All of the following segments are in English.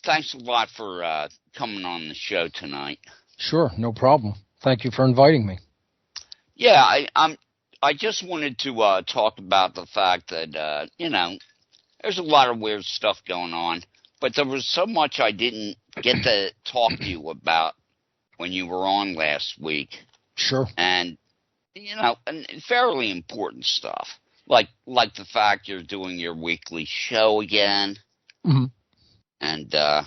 thanks a lot for coming on the show tonight. Sure, no problem. Thank you for inviting me. Yeah, I just wanted to talk about the fact that there's a lot of weird stuff going on, but there was so much I didn't get to talk to you about when you were on last week. Sure. And and fairly important stuff, like the fact you're doing your weekly show again. Mm-hmm. And I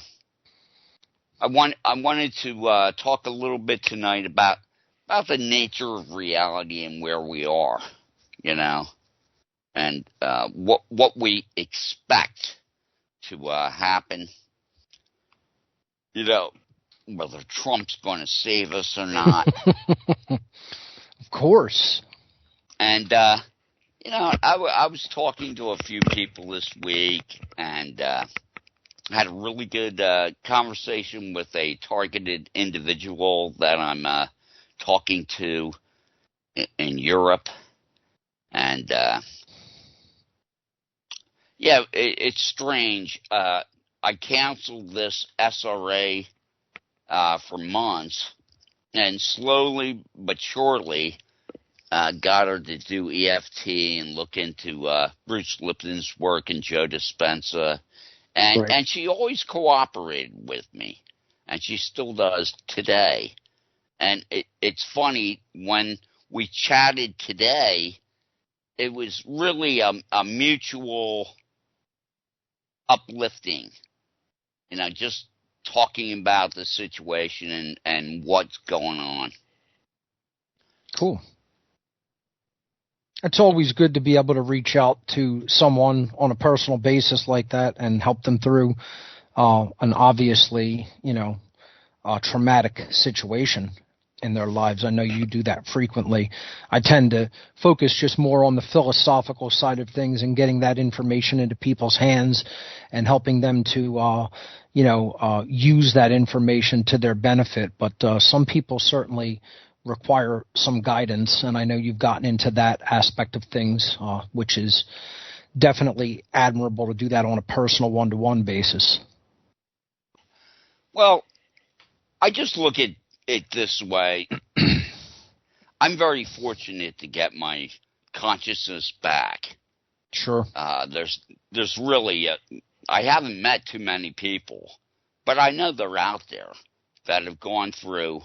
wanted to talk a little bit tonight about the nature of reality and where we are, and what we expect to happen. Whether Trump's going to save us or not. Of course. And I was talking to a few people this week, and had a really good conversation with a targeted individual that I'm talking to in Europe. And, it's strange. I canceled this SRA for months, and slowly but surely got her to do EFT and look into Bruce Lipton's work and Joe Dispenza. And she always cooperated with me, and she still does today. And it's funny, when we chatted today, it was really a mutual uplifting, just talking about the situation and what's going on. Cool. It's always good to be able to reach out to someone on a personal basis like that and help them through an obviously, traumatic situation in their lives. I know you do that frequently. I tend to focus just more on the philosophical side of things and getting that information into people's hands and helping them to, use that information to their benefit. But some people certainly require some guidance, and I know you've gotten into that aspect of things, which is definitely admirable to do that on a personal one-to-one basis. Well, I just look at it this way. I'm very fortunate to get my consciousness back. Sure. There's really I haven't met too many people, but I know they're out there that have gone through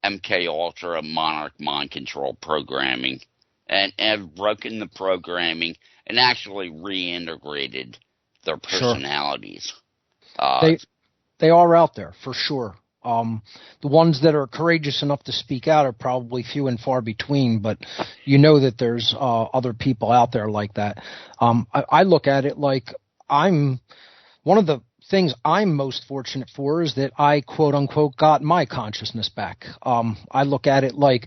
MK Ultra, Monarch mind control programming, and have broken the programming and actually reintegrated their personalities. Sure. They are out there for sure. The ones that are courageous enough to speak out are probably few and far between, but that there's other people out there like that. I look at it like one of the things I'm most fortunate for is that I, quote unquote, got my consciousness back. I look at it like,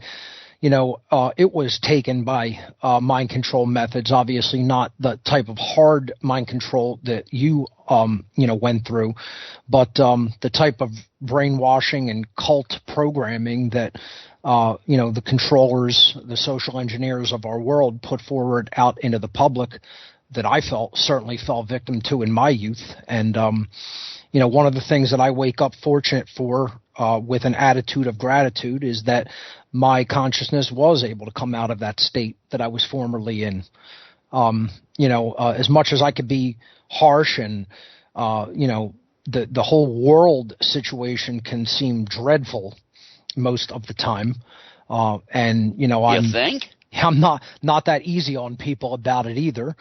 it was taken by mind control methods, obviously not the type of hard mind control that you went through, but the type of brainwashing and cult programming that, the controllers, the social engineers of our world put forward out into the public that I certainly fell victim to in my youth. And, one of the things that I wake up fortunate for with an attitude of gratitude is that my consciousness was able to come out of that state that I was formerly in. As much as I could be harsh and, the whole world situation can seem dreadful most of the time. You think? I'm not that easy on people about it either.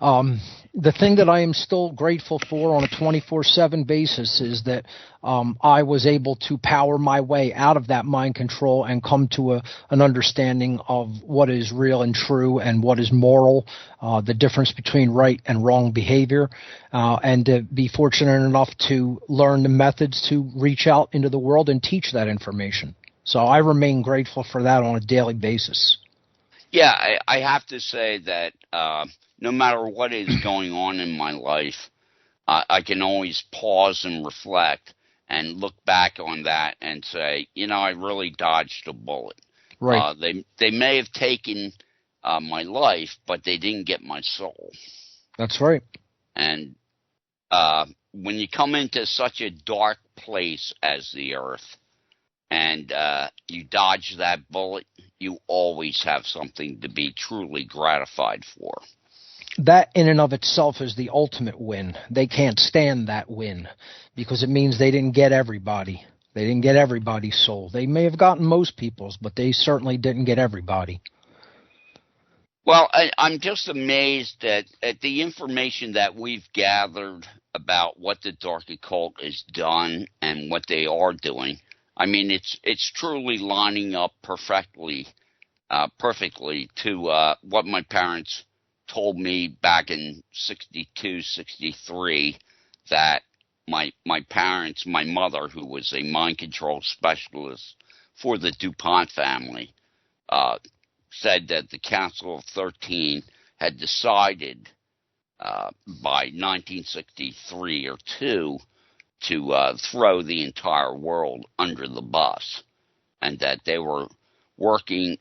The thing that I am still grateful for on a 24/7 basis is that I was able to power my way out of that mind control and come to an understanding of what is real and true and what is moral, the difference between right and wrong behavior, and to be fortunate enough to learn the methods to reach out into the world and teach that information. So I remain grateful for that on a daily basis. Yeah, I have to say that no matter what is going on in my life, I can always pause and reflect and look back on that and say, I really dodged a bullet. Right. They may have taken my life, but they didn't get my soul. That's right. And when you come into such a dark place as the Earth and you dodge that bullet, you always have something to be truly gratified for. That in and of itself is the ultimate win. They can't stand that win because it means they didn't get everybody. They didn't get everybody's soul. They may have gotten most people's, but they certainly didn't get everybody. Well, I'm just amazed at the information that we've gathered about what the Dark Occult has done and what they are doing. I mean, it's truly lining up perfectly to what my parents told me back in 62, 63, that my parents, my mother, who was a mind control specialist for the DuPont family, said that the Council of 13 had decided by 1963 or 2 to throw the entire world under the bus, and that they were working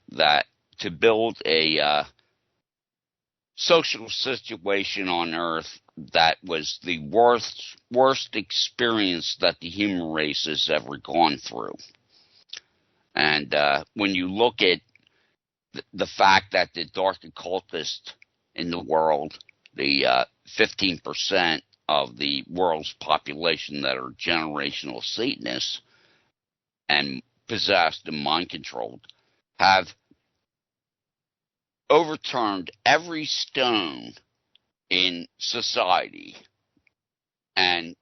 to build a social situation on Earth that was the worst experience that the human race has ever gone through. And when you look at the fact that the dark occultists in the world, the 15% of the world's population that are generational Satanists and possessed and mind controlled, have overturned every stone in society and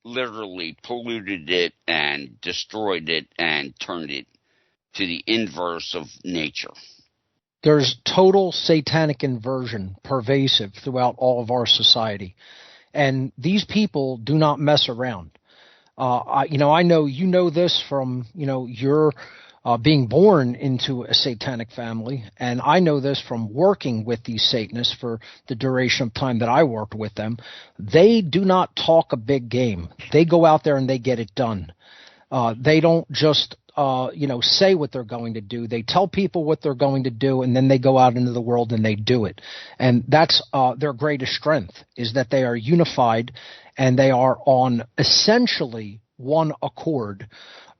literally polluted it and destroyed it and turned it to the inverse of nature. There's total satanic inversion pervasive throughout all of our society. And these people do not mess around. I know you know this from, your being born into a satanic family, and I know this from working with these Satanists for the duration of time that I worked with them. They do not talk a big game. They go out there and they get it done. They don't just say what they're going to do. They tell people what they're going to do, and then they go out into the world and they do it. And that's their greatest strength, is that they are unified and they are on essentially one accord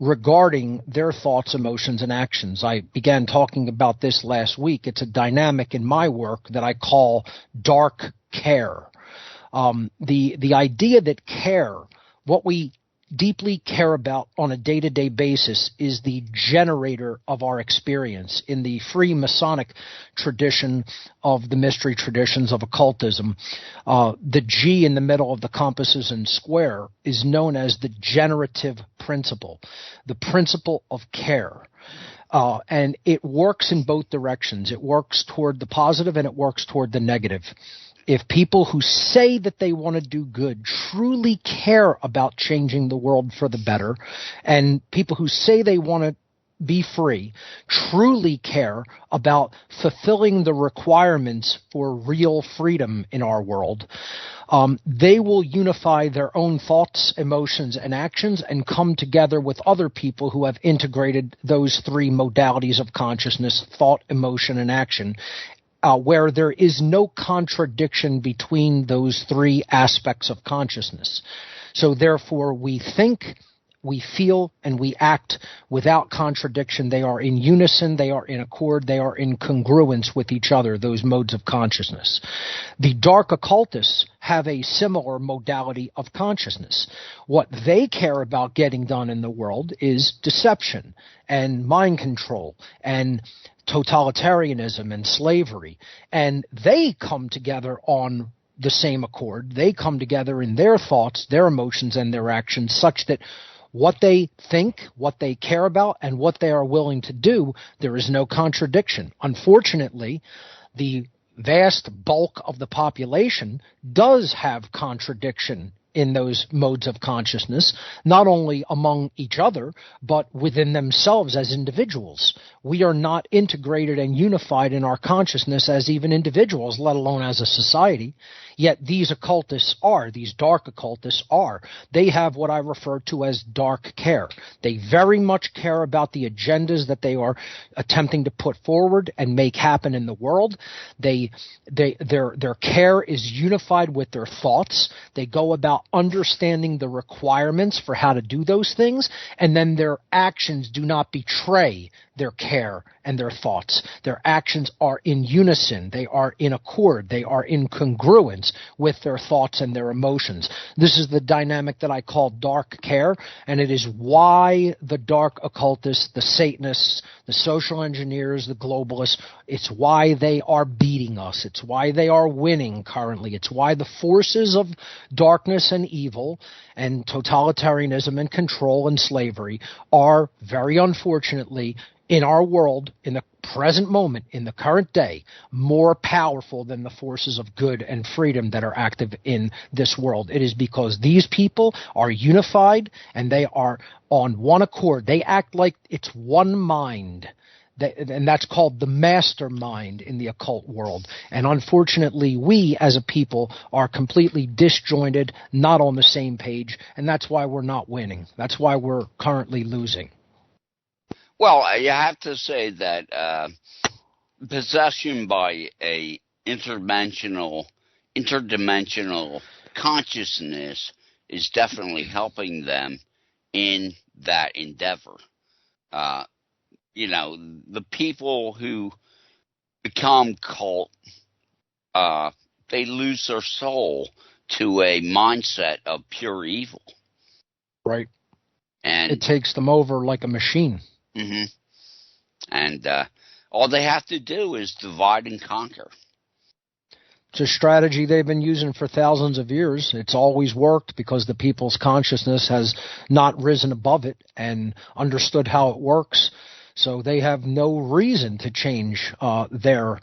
regarding their thoughts, emotions, and actions. I began talking about this last week. It's a dynamic in my work that I call dark care. The idea that care, what we deeply care about on a day-to-day basis, is the generator of our experience. In the free Masonic tradition of the mystery traditions of occultism, the G in the middle of the compasses and square is known as the generative principle, the principle of care. And it works in both directions. It works toward the positive and it works toward the negative. If people who say that they want to do good truly care about changing the world for the better, and people who say they want to be free truly care about fulfilling the requirements for real freedom in our world, they will unify their own thoughts, emotions, and actions and come together with other people who have integrated those three modalities of consciousness: thought, emotion, and action, where there is no contradiction between those three aspects of consciousness. So therefore, we think, we feel, and we act without contradiction. They are in unison, they are in accord, they are in congruence with each other, those modes of consciousness. The dark occultists have a similar modality of consciousness. What they care about getting done in the world is deception and mind control and totalitarianism and slavery. And they come together on the same accord. They come together in their thoughts, their emotions, and their actions, such that what they think, what they care about, and what they are willing to do, there is no contradiction. Unfortunately, the vast bulk of the population does have contradiction in those modes of consciousness, not only among each other, but within themselves as individuals. We are not integrated and unified in our consciousness as even individuals, let alone as a society. Yet these occultists are, these dark occultists are. They have what I refer to as dark care. They very much care about the agendas that they are attempting to put forward and make happen in the world. Their care is unified with their thoughts. They go about understanding the requirements for how to do those things, and then their actions do not betray their care and their thoughts. Their actions are in unison. They are in accord. They are in congruence with their thoughts and their emotions. This is the dynamic that I call dark care, and it is why the dark occultists, the Satanists, the social engineers, the globalists, it's why they are beating us. It's why they are winning currently. It's why the forces of darkness and evil and totalitarianism and control and slavery are, very unfortunately, in our world, in the present moment, in the current day, more powerful than the forces of good and freedom that are active in this world. It is because these people are unified and they are on one accord. They act like it's one mind. And that's called the mastermind in the occult world. And unfortunately, we as a people are completely disjointed, not on the same page, and that's why we're not winning. That's why we're currently losing. Well, you have to say that possession by a interdimensional consciousness is definitely helping them in that endeavor. The people who become cult, they lose their soul to a mindset of pure evil. Right. And it takes them over like a machine. Mm-hmm. And all they have to do is divide and conquer. It's a strategy they've been using for thousands of years. It's always worked because the people's consciousness has not risen above it and understood how it works. So they have no reason to change their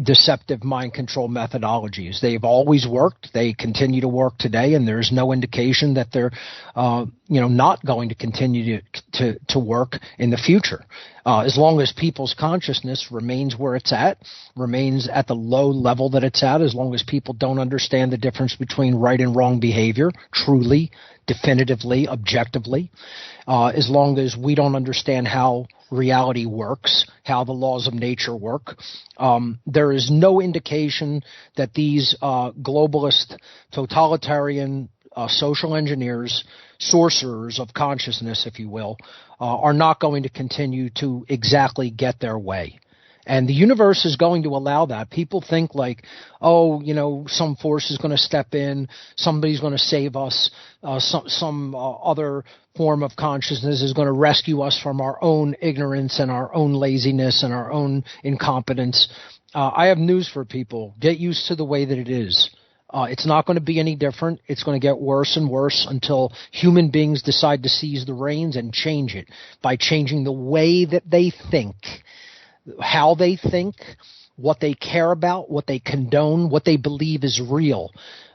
deceptive mind control methodologies. They've always worked. They continue to work today, and there's no indication that they're not going to continue to work in the future. As long as people's consciousness remains where it's at, remains at the low level that it's at, as long as people don't understand the difference between right and wrong behavior, truly, definitively, objectively, as long as we don't understand how reality works, how the laws of nature work, there is no indication that these globalist, totalitarian, social engineers, sorcerers of consciousness, if you will, are not going to continue to exactly get their way. And the universe is going to allow that. People think like, some force is going to step in, somebody's going to save us, some other form of consciousness is going to rescue us from our own ignorance and our own laziness and our own incompetence. I have news for people. Get used to the way that it is. It's not going to be any different. It's going to get worse and worse until human beings decide to seize the reins and change it by changing the way that they think. How they think, what they care about, what they condone, what they believe is real.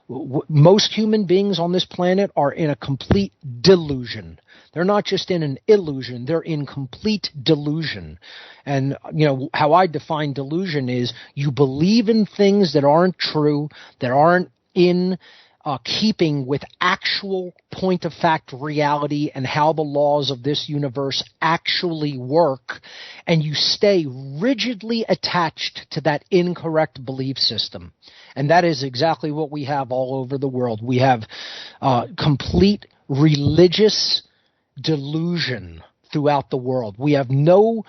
Most human beings on this planet are in a complete delusion. They're not just in an illusion, they're in complete delusion. And, how I define delusion is you believe in things that aren't true, that aren't in keeping with actual point-of-fact reality and how the laws of this universe actually work, and you stay rigidly attached to that incorrect belief system. And that is exactly what we have all over the world. We have complete religious delusion throughout the world. We have no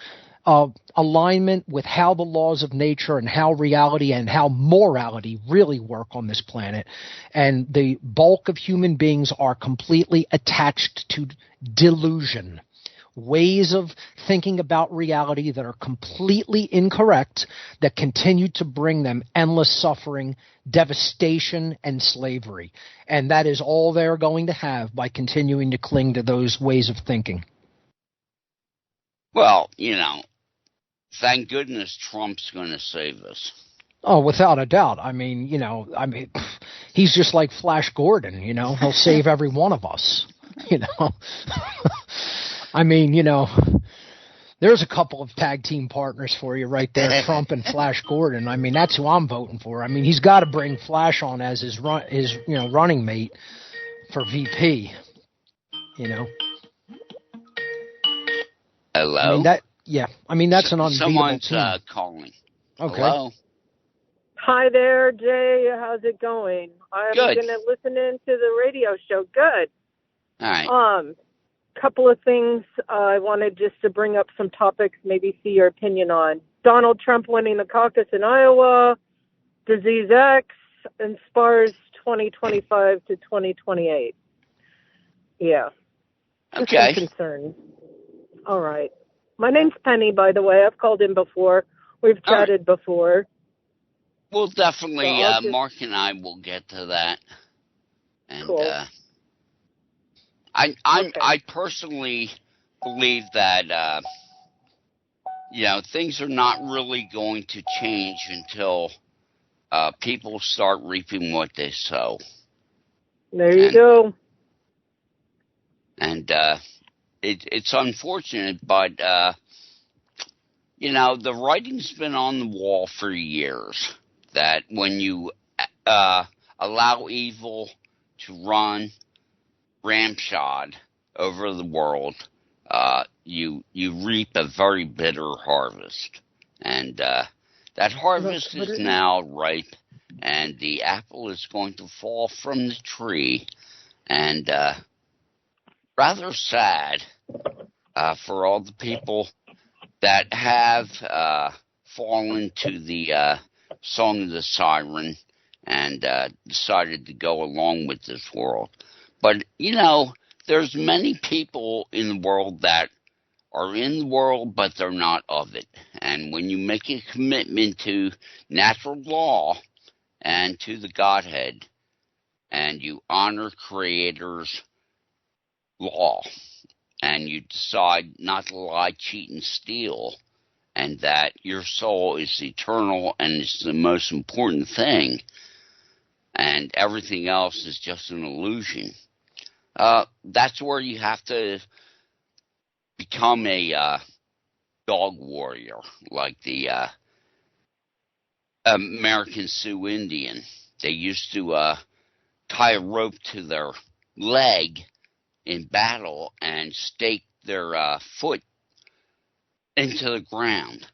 alignment with how the laws of nature and how reality and how morality really work on this planet. And the bulk of human beings are completely attached to delusion. Ways of thinking about reality that are completely incorrect, that continue to bring them endless suffering, devastation, and slavery. And that is all they're going to have by continuing to cling to those ways of thinking. Well, thank goodness Trump's going to save us. Oh, without a doubt. I mean, he's just like Flash Gordon, he'll save every one of us, you know. I mean, there's a couple of tag team partners for you right there, Trump and Flash Gordon. I mean, that's who I'm voting for. I mean, he's got to bring Flash on as his running mate for VP, Hello? I mean, that's an unbeatable Someone's team. calling. Okay. Hello? Hi there, Jay. How's it going? I'm Good. going to listen in to the radio show. Good. All right. Couple of things I wanted just to bring up some topics, maybe see your opinion on. Donald Trump winning the caucus in Iowa, Disease X, and SPARS 2025 to 2028. Yeah. Okay. Some concerns. All right. My name's Penny, by the way. I've called in before. We've chatted before. We'll definitely, Mark and I will get to that. And, cool. I personally believe that, things are not really going to change until people start reaping what they sow. There you go. And it's unfortunate, but, the writing's been on the wall for years that when you allow evil to run ramshod over the world, you reap a very bitter harvest. And that harvest is now ripe, and the apple is going to fall from the tree. And rather sad for all the people that have fallen to the song of the siren and decided to go along with this world. But, there's many people in the world that are in the world, but they're not of it. And when you make a commitment to natural law and to the Godhead, and you honor Creator's law, and you decide not to lie, cheat, and steal, and that your soul is eternal and is the most important thing, and everything else is just an illusion, that's where you have to become a dog warrior, like the American Sioux Indian. They used to tie a rope to their leg in battle and stake their foot into the ground.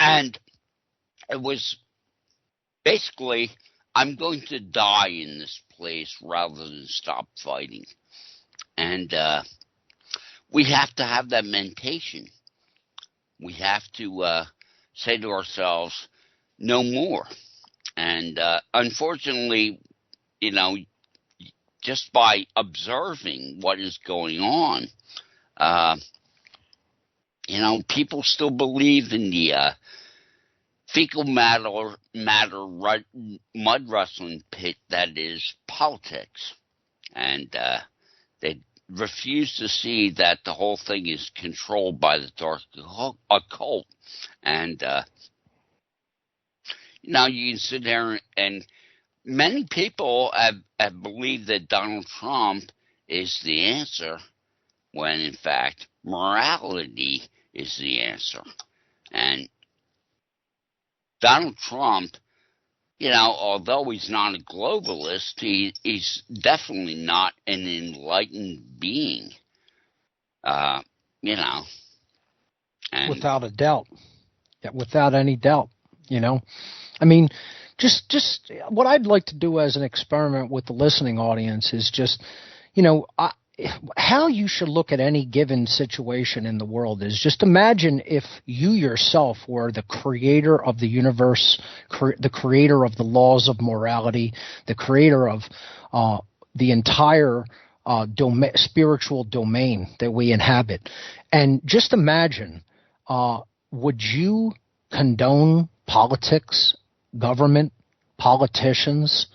And it was basically, I'm going to die in this place rather than stop fighting. And we have to have that mentation. We have to say to ourselves, no more. And unfortunately, just by observing what is going on, people still believe in the fecal matter mud wrestling pit that is politics. And they refuse to see that the whole thing is controlled by the dark occult. And, you can sit there and many people have believed that Donald Trump is the answer, when in fact morality is the answer. And Donald Trump, although he's not a globalist, he's definitely not an enlightened being. And without a doubt. Yeah, without any doubt, I mean, just what I'd like to do as an experiment with the listening audience is just, how you should look at any given situation in the world is just imagine if you yourself were the creator of the universe, the creator of the laws of morality, the creator of the entire spiritual domain that we inhabit. And just imagine, would you condone politics, government, politicians,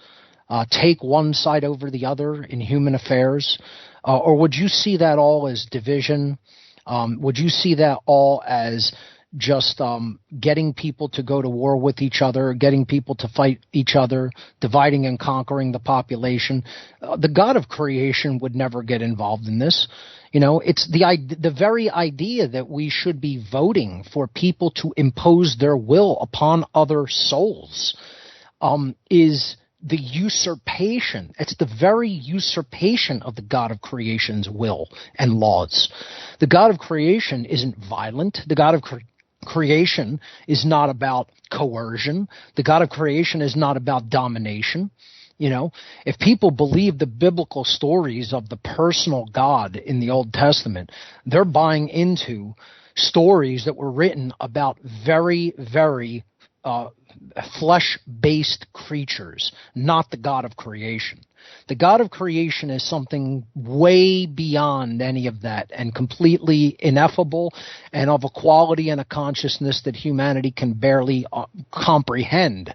take one side over the other in human affairs? Or would you see that all as division? Would you see that all as just getting people to go to war with each other, getting people to fight each other, dividing and conquering the population. The God of creation would never get involved in this. It's the very idea that we should be voting for people to impose their will upon other souls is the usurpation. It's the very usurpation of the God of creation's will and laws. The God of creation isn't violent. The God of creation is not about coercion. The God of creation is not about domination. If people believe the biblical stories of the personal God in the Old Testament, they're buying into stories that were written about very, very flesh-based creatures, not the God of creation. The God of creation is something way beyond any of that and completely ineffable and of a quality and a consciousness that humanity can barely comprehend.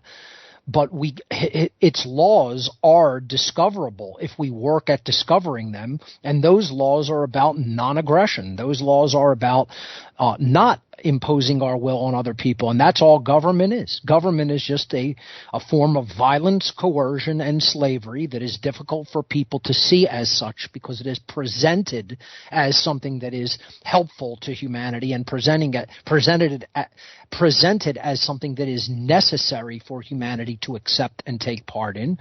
But its laws are discoverable if we work at discovering them, and those laws are about non-aggression. Those laws are about not imposing our will on other people, and that's all government is. Government is just a form of violence, coercion, and slavery that is difficult for people to see as such because it is presented as something that is helpful to humanity and presented as something that is necessary for humanity to accept and take part in.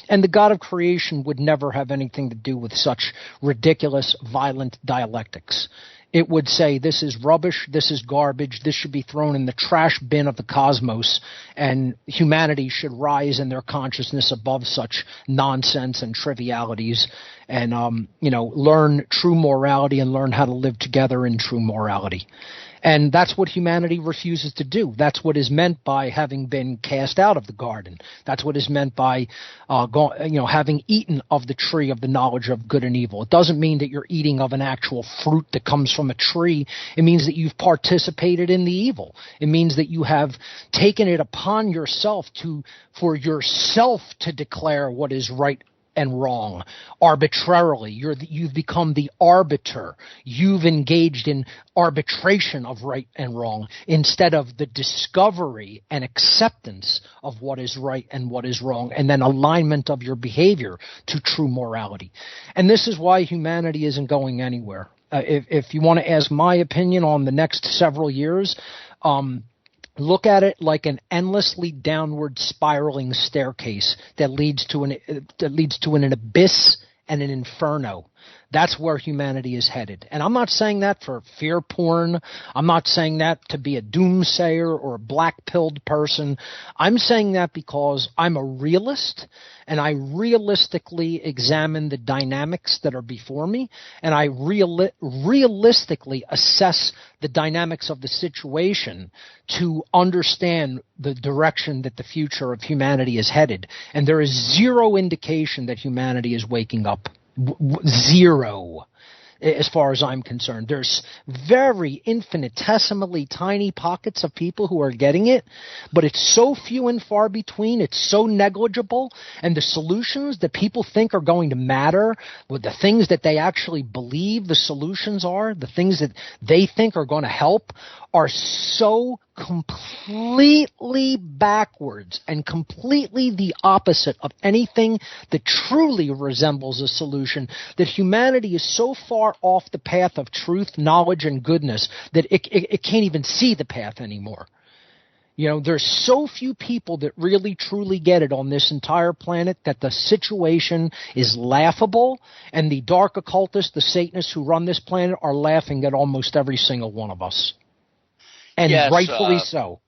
And the God of creation would never have anything to do with such ridiculous, violent dialectics. It would say, this is rubbish, this is garbage, this should be thrown in the trash bin of the cosmos, and humanity should rise in their consciousness above such nonsense and trivialities and, learn true morality and learn how to live together in true morality. And that's what humanity refuses to do. That's what is meant by having been cast out of the garden. That's what is meant by, having eaten of the tree of the knowledge of good and evil. It doesn't mean that you're eating of an actual fruit that comes from a tree. It means that you've participated in the evil. It means that you have taken it upon yourself for yourself to declare what is right and wrong arbitrarily. You've become the arbiter. You've engaged in arbitration of right and wrong instead of the discovery and acceptance of what is right and what is wrong, and then alignment of your behavior to true morality. And this is why humanity isn't going anywhere. If you want to ask my opinion on the next several years, look at it like an endlessly downward spiraling staircase that leads to an abyss and an inferno. That's where humanity is headed. And I'm not saying that for fear porn. I'm not saying that to be a doomsayer or a black-pilled person. I'm saying that because I'm a realist, and I realistically examine the dynamics that are before me, and I realistically assess the dynamics of the situation to understand the direction that the future of humanity is headed. And there is zero indication that humanity is waking up. Zero, as far as I'm concerned. There's very infinitesimally tiny pockets of people who are getting it, but it's so few and far between, it's so negligible, and the solutions that people think are going to matter, with the things that they actually believe the solutions are, the things that they think are going to help, are so completely backwards and completely the opposite of anything that truly resembles a solution, that humanity is so far off the path of truth, knowledge, and goodness that it can't even see the path anymore. There's so few people that really truly get it on this entire planet that the situation is laughable, and the dark occultists, the Satanists who run this planet, are laughing at almost every single one of us. And yes, rightfully so.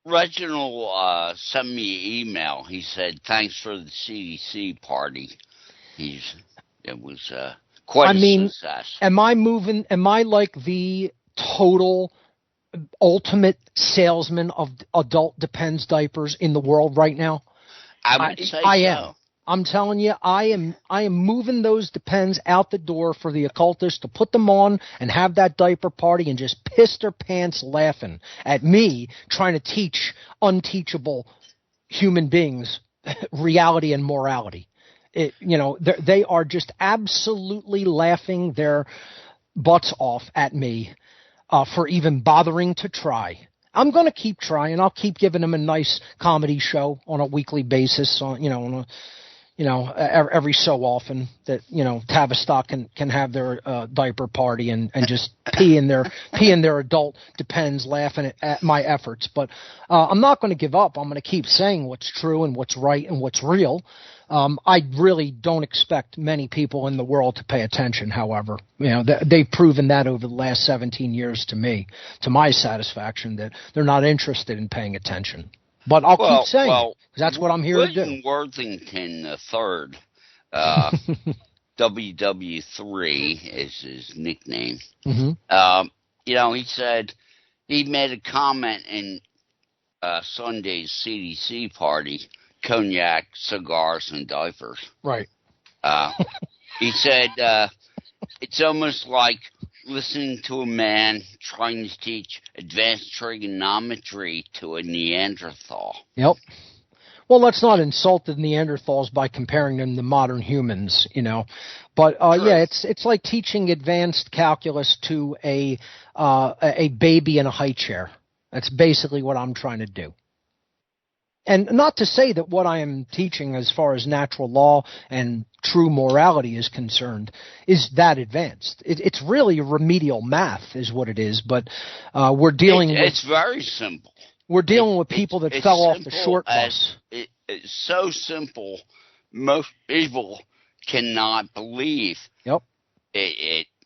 Reginald sent me an email. He said, thanks for the CDC party. It was quite a success. Am I like the total ultimate salesman of adult Depends diapers in the world right now? I would say so. I am. I'm telling you, I am moving those Depends out the door for the occultists to put them on and have that diaper party and just piss their pants laughing at me trying to teach unteachable human beings reality and morality. They are just absolutely laughing their butts off at me for even bothering to try. I'm going to keep trying. I'll keep giving them a nice comedy show on a weekly basis, every so often that, Tavistock can have their diaper party and just pee in their adult Depends, laughing at my efforts. But I'm not going to give up. I'm going to keep saying what's true and what's right and what's real. I really don't expect many people in the world to pay attention, however. They've proven that over the last 17 years to me, to my satisfaction, that they're not interested in paying attention. But I'll keep saying it, because that's what I'm here to do. William Worthington III, WW3 is his nickname. Mm-hmm. He said he made a comment in Sunday's CDC party, cognac, cigars, and diapers. Right. He said it's almost like listening to a man trying to teach advanced trigonometry to a Neanderthal. Yep. Well, let's not insult the Neanderthals by comparing them to modern humans, But yeah, it's like teaching advanced calculus to a baby in a high chair. That's basically what I'm trying to do. And not to say that what I am teaching as far as natural law and true morality is concerned is that advanced. It's really remedial math is what it is, but we're dealing with... It's very simple. We're dealing with people that fell off the short bus. It's so simple, most people cannot believe. Yep.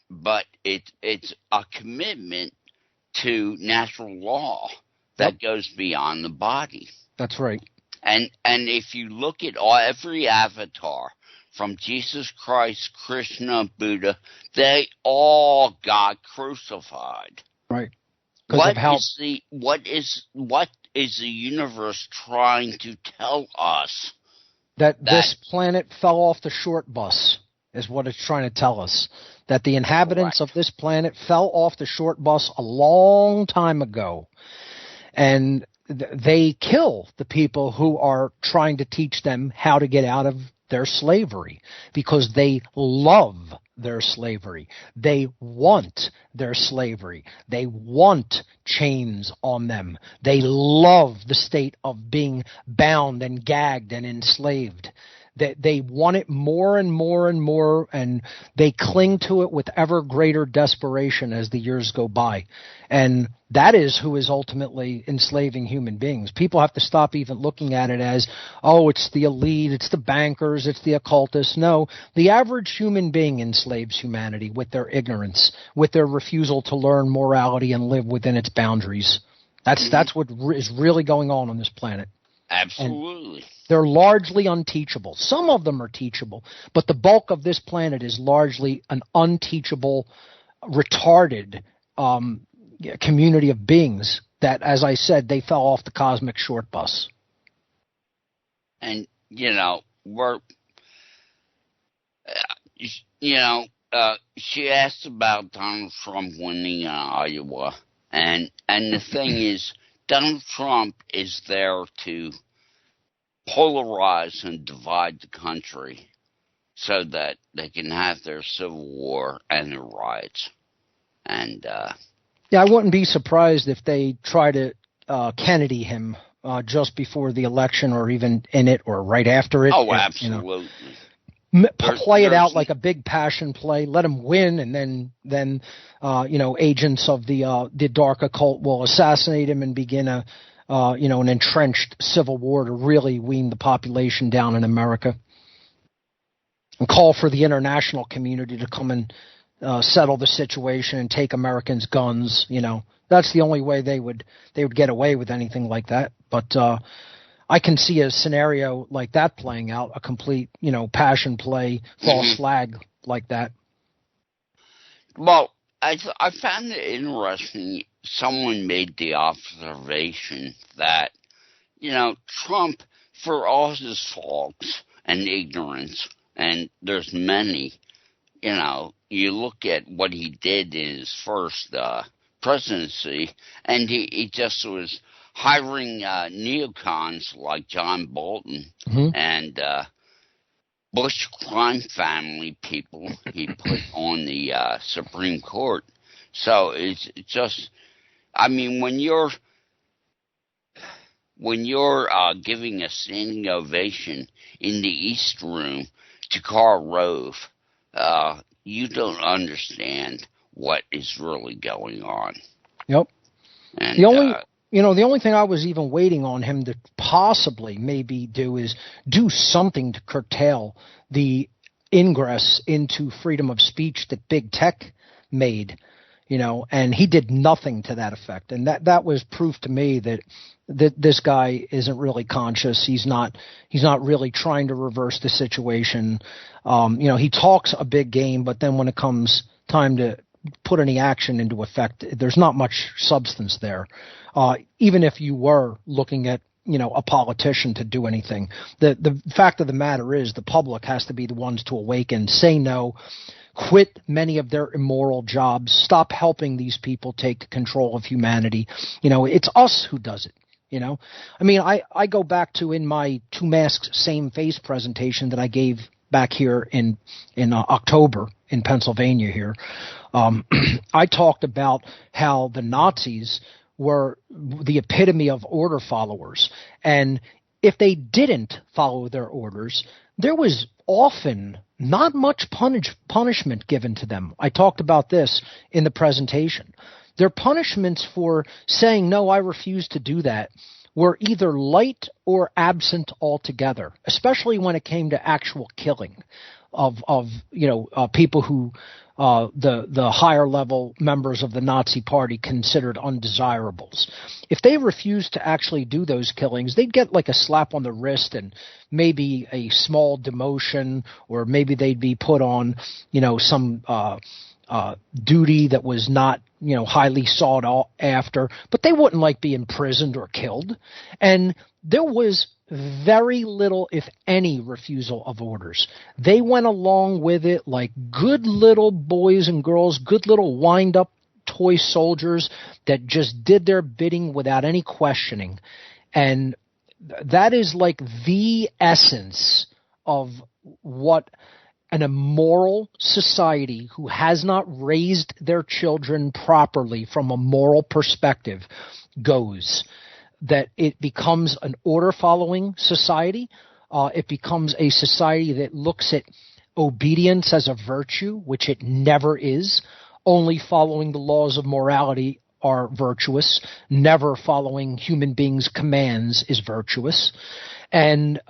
But it's a commitment to natural law that goes beyond the body. That's right. And if you look at every avatar, from Jesus Christ, Krishna, Buddha, they all got crucified. Right. What is the universe trying to tell us? That this planet fell off the short bus is what it's trying to tell us. That the inhabitants of this planet fell off the short bus a long time ago. And they kill the people who are trying to teach them how to get out of their slavery because they love their slavery. They want their slavery. They want chains on them. They love the state of being bound and gagged and enslaved. They want it more and more and more, and they cling to it with ever greater desperation as the years go by. And that is who is ultimately enslaving human beings. People have to stop even looking at it as, it's the elite, it's the bankers, it's the occultists. No, the average human being enslaves humanity with their ignorance, with their refusal to learn morality and live within its boundaries. That's what is really going on this planet. Absolutely. And they're largely unteachable. Some of them are teachable, but the bulk of this planet is largely an unteachable, retarded community of beings that, as I said, they fell off the cosmic short bus. And, she asked about Donald Trump winning Iowa. And the thing is, Donald Trump is there to polarize and divide the country so that they can have their civil war and their riots. And I wouldn't be surprised if they try to Kennedy him just before the election or even in it or right after it. Oh, absolutely. Play it out like a big passion play. Let him win, and then agents of the dark occult will assassinate him and begin an entrenched civil war to really wean the population down in America, and call for the international community to come and settle the situation and take Americans' guns. That's the only way they would get away with anything like that. But I can see a scenario like that playing out, a complete, passion play, false flag like that. Well, I found it interesting. Someone made the observation that, Trump, for all his faults and ignorance, and there's many, you look at what he did in his first presidency, and he just was hiring neocons like John Bolton and Bush crime family people he put on the Supreme Court So it's just, I mean, when you're giving a standing ovation in the East Room to Karl Rove, you don't understand what is really going on. Yep. And the only thing I was even waiting on him to possibly maybe do is do something to curtail the ingress into freedom of speech that big tech made, and he did nothing to that effect. And that was proof to me that this guy isn't really conscious. He's not really trying to reverse the situation. He talks a big game, but then when it comes time to put any action into effect, there's not much substance there. Even if you were looking at, a politician to do anything, the fact of the matter is the public has to be the ones to awaken, say no, quit many of their immoral jobs, stop helping these people take control of humanity. It's us who does it. I mean, I go back to in my Two Masks, Same Face presentation that I gave back here in October in Pennsylvania here. I talked about how the Nazis were the epitome of order followers. And if they didn't follow their orders, there was often not much punishment given to them. I talked about this in the presentation. Their punishments for saying, no, I refuse to do that, were either light or absent altogether, especially when it came to actual killing of people who the higher level members of the Nazi Party considered undesirables. If they refused to actually do those killings, they'd get like a slap on the wrist and maybe a small demotion, or maybe they'd be put on, some duty that was not, highly sought after, but they wouldn't be imprisoned or killed. And there was very little, if any, refusal of orders. They went along with it like good little boys and girls, good little wind-up toy soldiers that just did their bidding without any questioning. And that is like the essence of what an immoral society who has not raised their children properly from a moral perspective goes. That it becomes an order-following society. It becomes a society that looks at obedience as a virtue, which it never is. Only following the laws of morality are virtuous. Never following human beings' commands is virtuous. And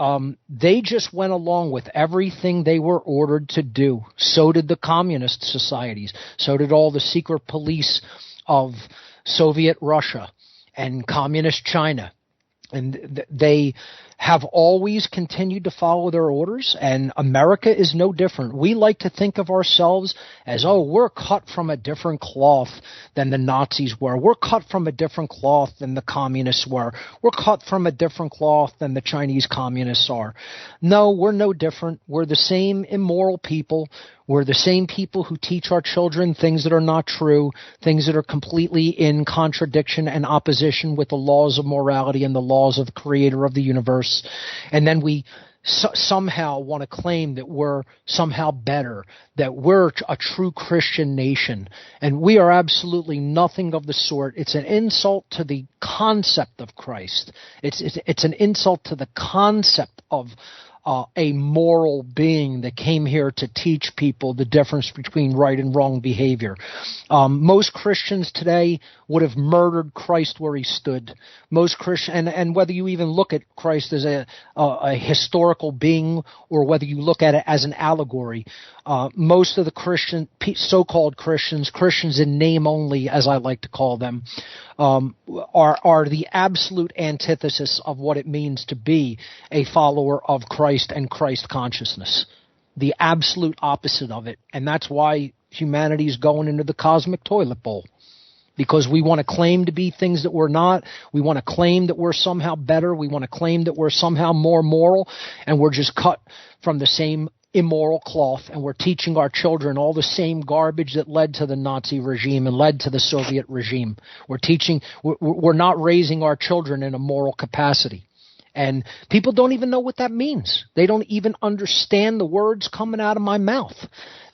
they just went along with everything they were ordered to do. So did the communist societies. So did all the secret police of Soviet Russia and communist China. And they have always continued to follow their orders, and America is no different. We like to think of ourselves as, we're cut from a different cloth than the Nazis were. We're cut from a different cloth than the communists were. We're cut from a different cloth than the Chinese communists are. No, we're no different. We're the same immoral people. We're the same people who teach our children things that are not true, things that are completely in contradiction and opposition with the laws of morality and the laws of the creator of the universe. And then we somehow want to claim that we're somehow better, that we're a true Christian nation. And we are absolutely nothing of the sort. It's an insult to the concept of Christ. It's an insult to the concept of a moral being that came here to teach people the difference between right and wrong behavior. Most Christians today would have murdered Christ where he stood. Most Christian, and whether you even look at Christ as a historical being or whether you look at it as an allegory, most of the so-called Christians in name only, as I like to call them, are the absolute antithesis of what it means to be a follower of Christ and Christ consciousness. The absolute opposite of it. And that's why humanity is going into the cosmic toilet bowl. Because we want to claim to be things that we're not. We want to claim that we're somehow better. We want to claim that we're somehow more moral. And we're just cut from the same immoral cloth, and we're teaching our children all the same garbage that led to the Nazi regime and led to the Soviet regime. We're not raising our children in a moral capacity. And people don't even know what that means. They don't even understand the words coming out of my mouth.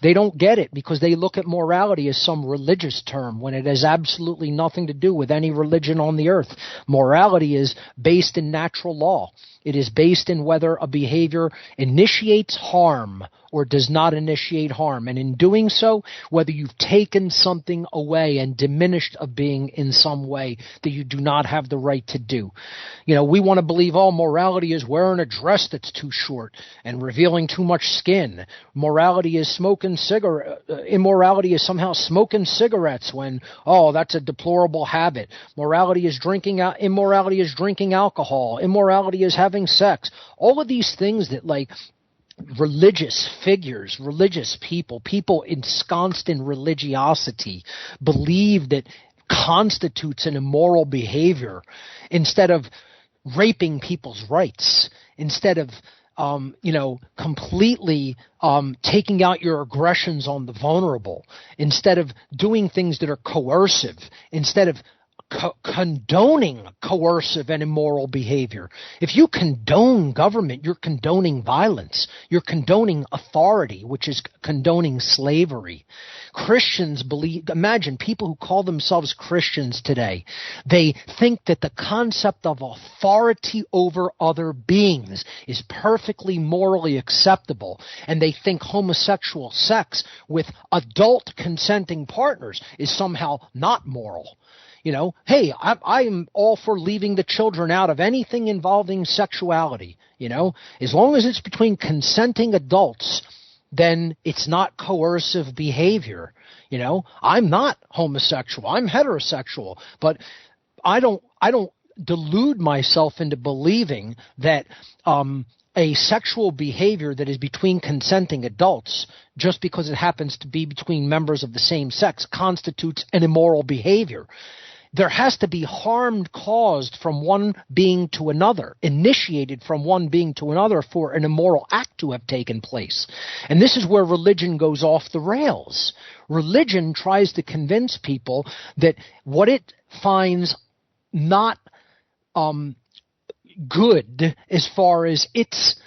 They don't get it because they look at morality as some religious term when it has absolutely nothing to do with any religion on the earth. Morality is based in natural law. It is based in whether a behavior initiates harm or does not initiate harm. And in doing so, whether you've taken something away and diminished a being in some way that you do not have the right to do. We want to believe, morality is wearing a dress that's too short and revealing too much skin. Immorality is somehow smoking cigarettes when, that's a deplorable habit. Immorality is drinking alcohol. Immorality is having sex. All of these things that religious figures, religious people ensconced in religiosity believe that constitutes an immoral behavior, instead of raping people's rights, instead of completely taking out your aggressions on the vulnerable, instead of doing things that are coercive, instead of condoning coercive and immoral behavior. If you condone government, you're condoning violence. You're condoning authority, which is condoning slavery. Christians imagine people who call themselves Christians today, they think that the concept of authority over other beings is perfectly morally acceptable, and they think homosexual sex with adult consenting partners is somehow not moral. Hey, I am all for leaving the children out of anything involving sexuality. As long as it's between consenting adults, then it's not coercive behavior. I'm not homosexual. I'm heterosexual, but I don't delude myself into believing that a sexual behavior that is between consenting adults, just because it happens to be between members of the same sex, constitutes an immoral behavior. There has to be harm caused from one being to another, initiated from one being to another for an immoral act to have taken place. And this is where religion goes off the rails. Religion tries to convince people that what it finds not good as far as its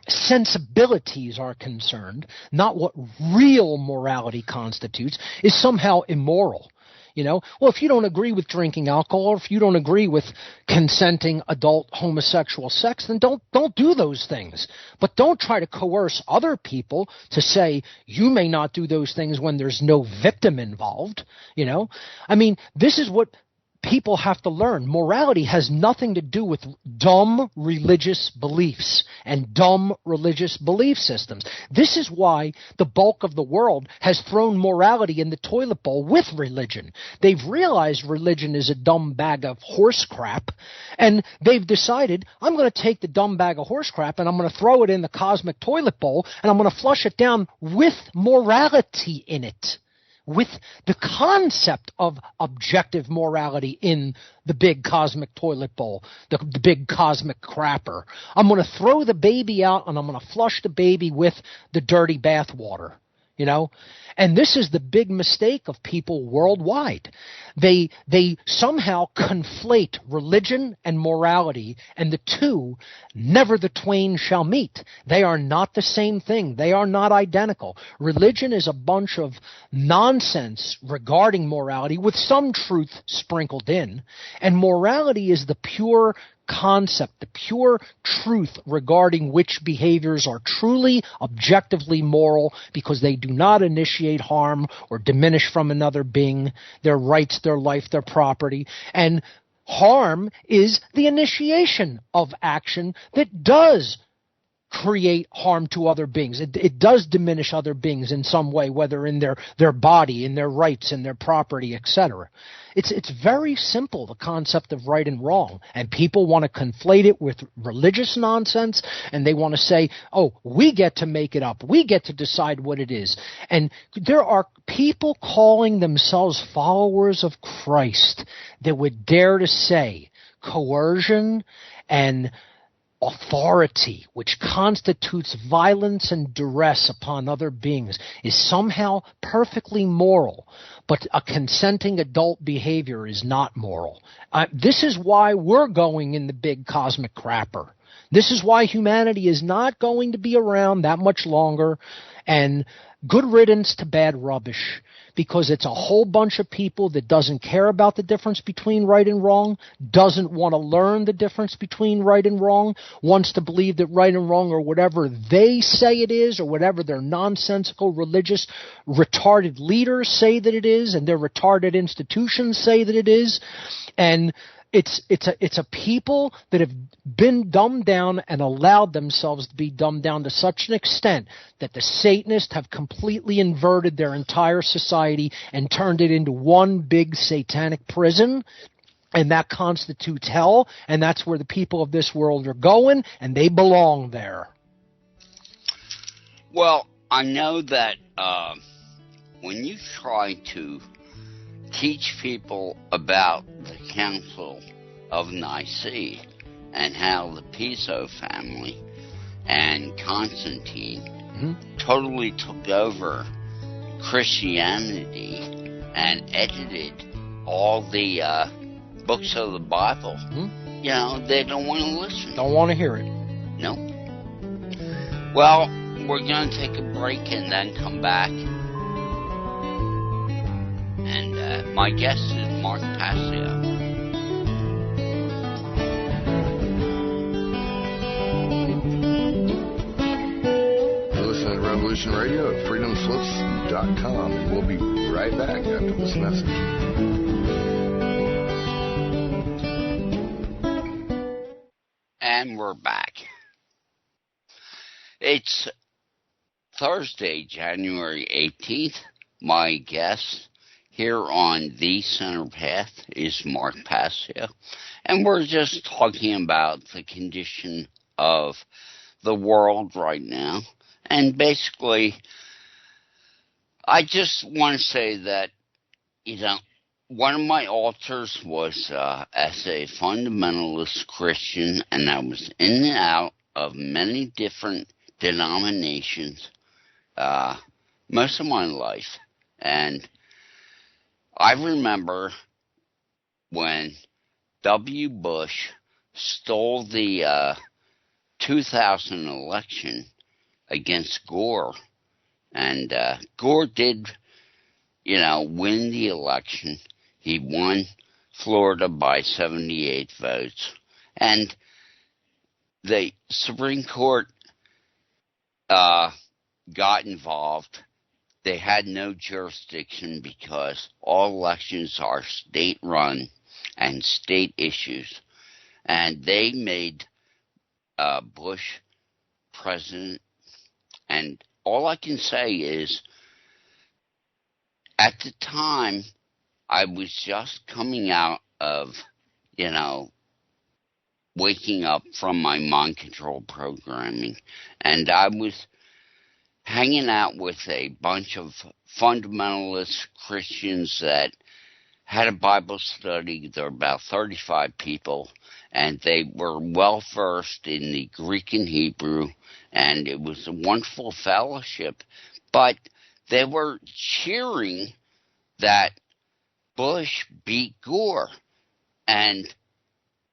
sensibilities are concerned, not what real morality constitutes, is somehow immoral. If you don't agree with drinking alcohol, or if you don't agree with consenting adult homosexual sex, then don't do those things. But don't try to coerce other people to say you may not do those things when there's no victim involved. This is what people have to learn. Morality has nothing to do with dumb religious beliefs and dumb religious belief systems. This is why the bulk of the world has thrown morality in the toilet bowl with religion. They've realized religion is a dumb bag of horse crap, and they've decided, I'm going to take the dumb bag of horse crap and I'm going to throw it in the cosmic toilet bowl, and I'm going to flush it down with morality in it, with the concept of objective morality in the big cosmic toilet bowl, the big cosmic crapper. I'm going to throw the baby out and I'm going to flush the baby with the dirty bath water. And this is the big mistake of people worldwide. They somehow conflate religion and morality, and the two, never the twain shall meet. They are not the same thing. They are not identical. Religion is a bunch of nonsense regarding morality with some truth sprinkled in, and morality is the pure concept, the pure truth regarding which behaviors are truly objectively moral because they do not initiate harm or diminish from another being their rights, their life, their property. And harm is the initiation of action that does create harm to other beings. It does diminish other beings in some way, whether in their body, in their rights, in their property, etc. It's very simple, the concept of right and wrong. And people want to conflate it with religious nonsense, and they want to say, oh, we get to make it up. We get to decide what it is. And there are people calling themselves followers of Christ that would dare to say coercion and authority, which constitutes violence and duress upon other beings, is somehow perfectly moral, but a consenting adult behavior is not moral. This is why we're going in the big cosmic crapper. This is why humanity is not going to be around that much longer, And good riddance to bad rubbish, because it's a whole bunch of people that doesn't care about the difference between right and wrong, doesn't want to learn the difference between right and wrong, wants to believe that right and wrong are whatever they say it is, or whatever their nonsensical, religious, retarded leaders say that it is, and their retarded institutions say that it is. And it's a people that have been dumbed down and allowed themselves to be dumbed down to such an extent that the Satanists have completely inverted their entire society and turned it into one big satanic prison. And that constitutes hell, and that's where the people of this world are going, and they belong there. Well, I know that when you try to teach people about the Council of Nicaea and how the Piso family and Constantine totally took over Christianity and edited all the books of the Bible, you know, they don't want to listen. Don't want to hear it. No. Well, we're going to take a break and then come back. And my guest is Mark Passio. You're listening to Revolution Radio at freedomslips.com, and we'll be right back after this message. And we're back. It's Thursday, January 18th. My guest here on The Center Path is Mark Passio, and we're just talking about the condition of the world right now. And basically, I just want to say that, you know, one of my altars was as a fundamentalist Christian, and I was in and out of many different denominations most of my life. And I remember when W. Bush stole the 2000 election against Gore, and Gore did, you know, win the election. He won Florida by 78 votes, and the Supreme Court got involved. They had no jurisdiction because all elections are state-run and state issues. And they made Bush president. And all I can say is, at the time, I was just coming out of, you know, waking up from my mind control programming. And I was hanging out with a bunch of fundamentalist Christians that had a Bible study. There were about 35 people, and they were well versed in the Greek and Hebrew, and it was a wonderful fellowship. But they were cheering that Bush beat Gore. And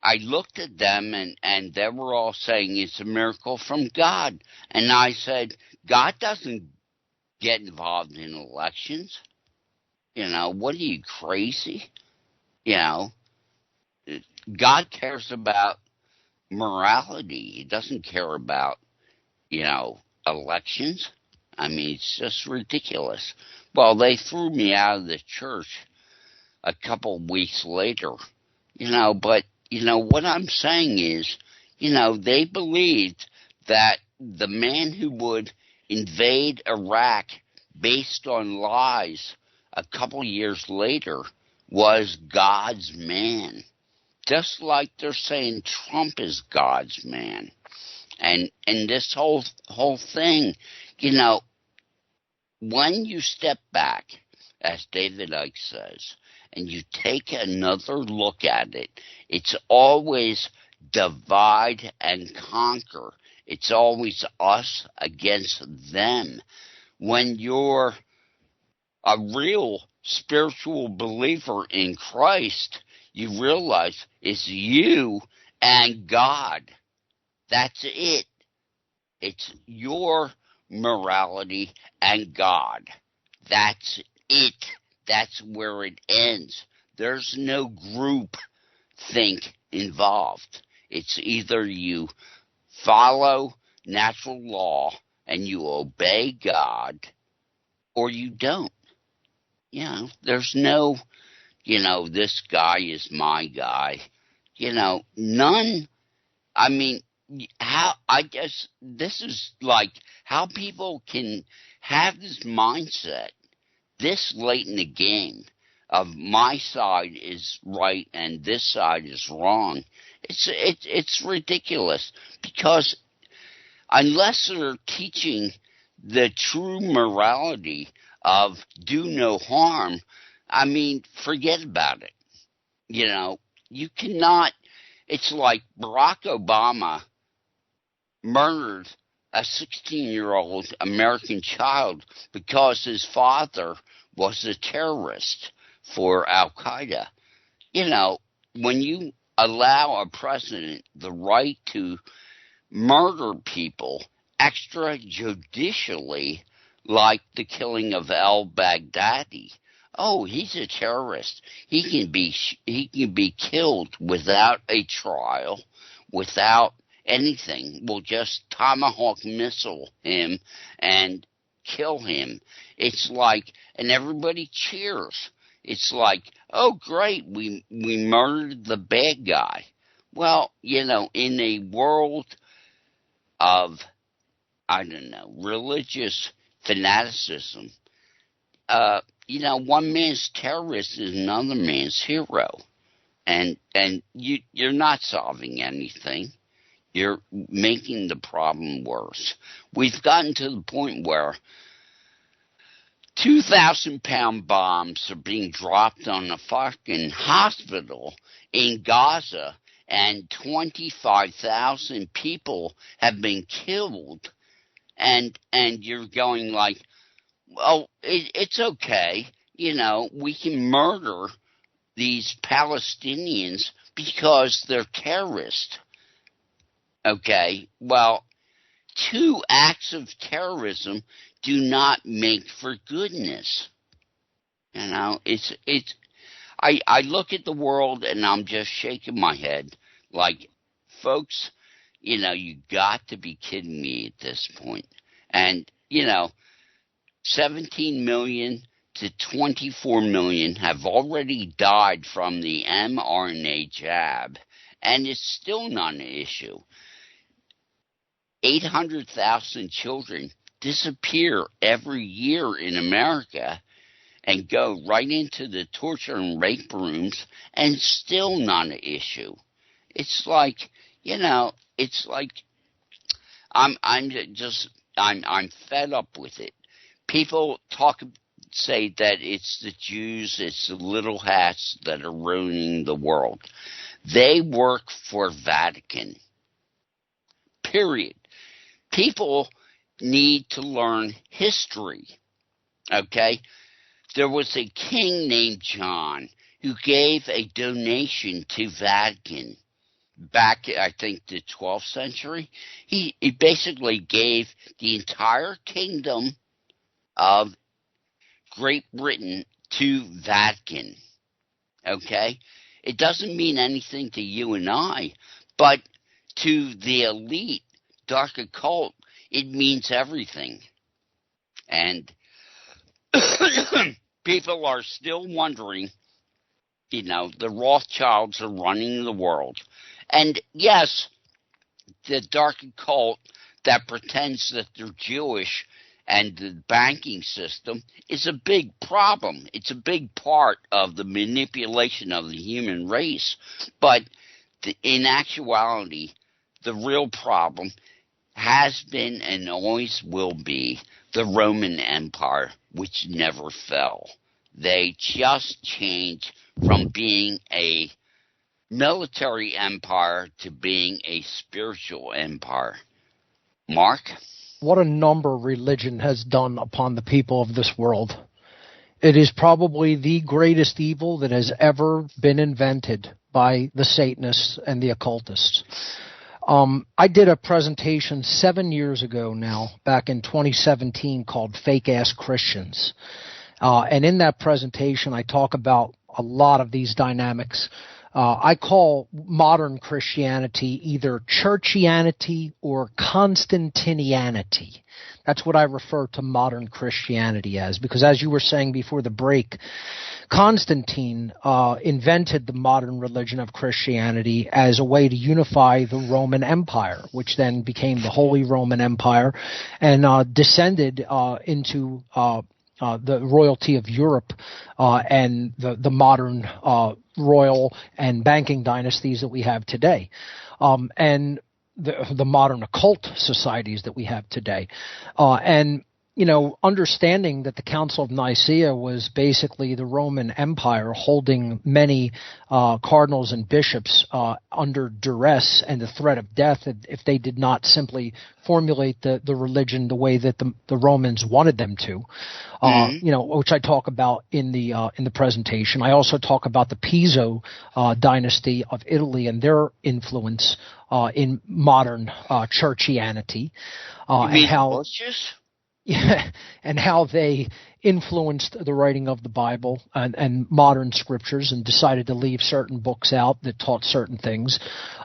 I looked at them, and they were all saying it's a miracle from God. And I said, God doesn't get involved in elections. You know, what are you, crazy? You know, God cares about morality. He doesn't care about, you know, elections. I mean, it's just ridiculous. Well, they threw me out of the church a couple weeks later, you know, but, you know, what I'm saying is, you know, they believed that the man who would invade Iraq based on lies a couple years later was God's man. Just like they're saying Trump is God's man. And this whole thing, you know, when you step back, as David Icke says, and you take another look at it, it's always divide and conquer. It's always us against them. When you're a real spiritual believer in Christ, you realize it's you and God. That's it. It's your morality, and God. That's it. That's where it ends. There's no group think involved. It's either you follow natural law and you obey God, or you don't. There's no, this guy is my guy. None. I mean, I guess this is like how people can have this mindset this late in the game of my side is right and this side is wrong. It's ridiculous, because unless they're teaching the true morality of do no harm, I mean, forget about it. You cannot. It's like Barack Obama murdered a 16-year-old American child because his father was a terrorist for Al-Qaeda. When you allow a president the right to murder people extrajudicially, like the killing of al-Baghdadi, he's a terrorist. He can be killed without a trial, without anything. We'll just tomahawk missile him and kill him. It's like, and everybody cheers. It's like, oh great, we murdered the bad guy. Well, in a world of, religious fanaticism, one man's terrorist is another man's hero. And you're not solving anything. You're making the problem worse. We've gotten to the point where 2,000-pound bombs are being dropped on a fucking hospital in Gaza, and 25,000 people have been killed. And you're going like, well, it's okay. We can murder these Palestinians because they're terrorists. Okay, well, 2 acts of terrorism do not make for goodness. I look at the world and I'm just shaking my head like, folks, you got to be kidding me at this point. And, 17 million to 24 million have already died from the mRNA jab, and it's still not an issue. 800,000 children disappear every year in America and go right into the torture and rape rooms, and still not an issue. It's like, I'm fed up with it. People say that it's the Jews, it's the little hats that are ruining the world. They work for Vatican. Period. People need to learn history. Okay? There was a king named John who gave a donation to Vatican back, I think, the 12th century. He basically gave the entire kingdom of Great Britain to Vatican. Okay? It doesn't mean anything to you and I, but to the elite, dark occult, it means everything. And people are still wondering, the Rothschilds are running the world. And yes, the dark occult that pretends that they're Jewish and the banking system is a big problem. It's a big part of the manipulation of the human race. But in actuality, the real problem has been and always will be the Roman Empire, which never fell. They just changed from being a military empire to being a spiritual empire. Mark? What a number religion has done upon the people of this world. It is probably the greatest evil that has ever been invented by the Satanists and the occultists. I did a presentation 7 years ago now, back in 2017, called Fake Ass Christians. And in that presentation, I talk about a lot of these dynamics. I call modern Christianity either churchianity or Constantinianity. That's what I refer to modern Christianity as, because as you were saying before the break, Constantine invented the modern religion of Christianity as a way to unify the Roman Empire, which then became the Holy Roman Empire and descended into the royalty of Europe and the modern royal and banking dynasties that we have today, and the modern occult societies that we have today. And understanding that the Council of Nicaea was basically the Roman Empire holding many cardinals and bishops under duress and the threat of death if they did not simply formulate the religion the way that the Romans wanted them to, which I talk about in the presentation. I also talk about the Piso dynasty of Italy and their influence in modern churchianity, and how. Yeah, and how they influenced the writing of the Bible and modern scriptures and decided to leave certain books out that taught certain things,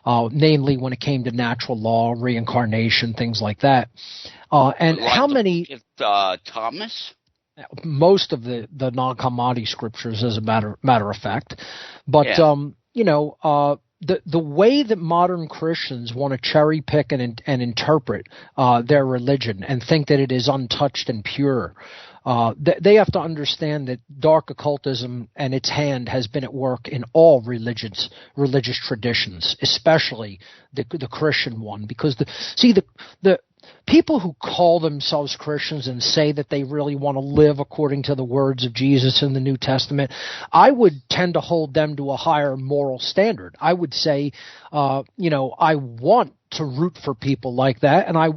namely when it came to natural law, reincarnation, things like that. And like how many... Thomas? Most of the non-commodity scriptures, as a matter of fact. But, The way that modern Christians want to cherry pick and interpret their religion and think that it is untouched and pure, they have to understand that dark occultism and its hand has been at work in all religious traditions, especially the Christian one. Because the people who call themselves Christians and say that they really want to live according to the words of Jesus in the New Testament, I would tend to hold them to a higher moral standard. I would say, I want to root for people like that, and I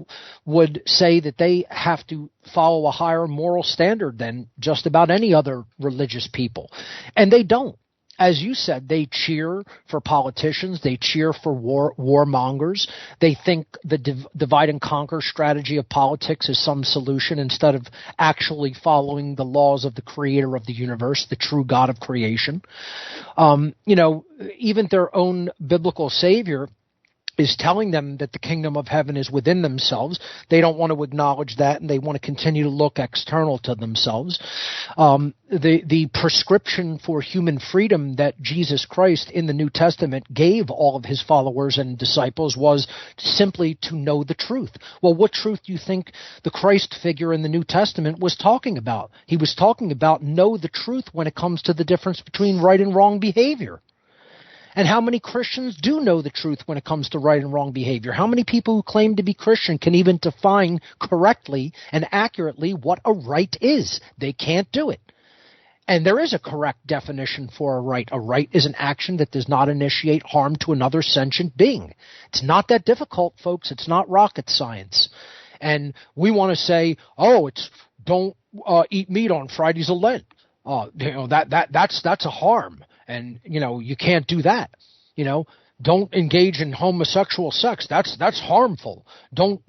would say that they have to follow a higher moral standard than just about any other religious people. And they don't. As you said, they cheer for politicians. They cheer for warmongers. They think the divide and conquer strategy of politics is some solution instead of actually following the laws of the creator of the universe, the true God of creation. Even their own biblical savior is telling them that the kingdom of heaven is within themselves. They don't want to acknowledge that, and they want to continue to look external to themselves. The prescription for human freedom that Jesus Christ in the New Testament gave all of his followers and disciples was simply to know the truth. Well, what truth do you think the Christ figure in the New Testament was talking about? He was talking about know the truth when it comes to the difference between right and wrong behavior. And how many Christians do know the truth when it comes to right and wrong behavior? How many people who claim to be Christian can even define correctly and accurately what a right is? They can't do it. And there is a correct definition for a right. A right is an action that does not initiate harm to another sentient being. It's not that difficult, folks. It's not rocket science. And we want to say, it's don't eat meat on Fridays of Lent. That's a harm. And, you can't do that. Don't engage in homosexual sex. That's harmful. Don't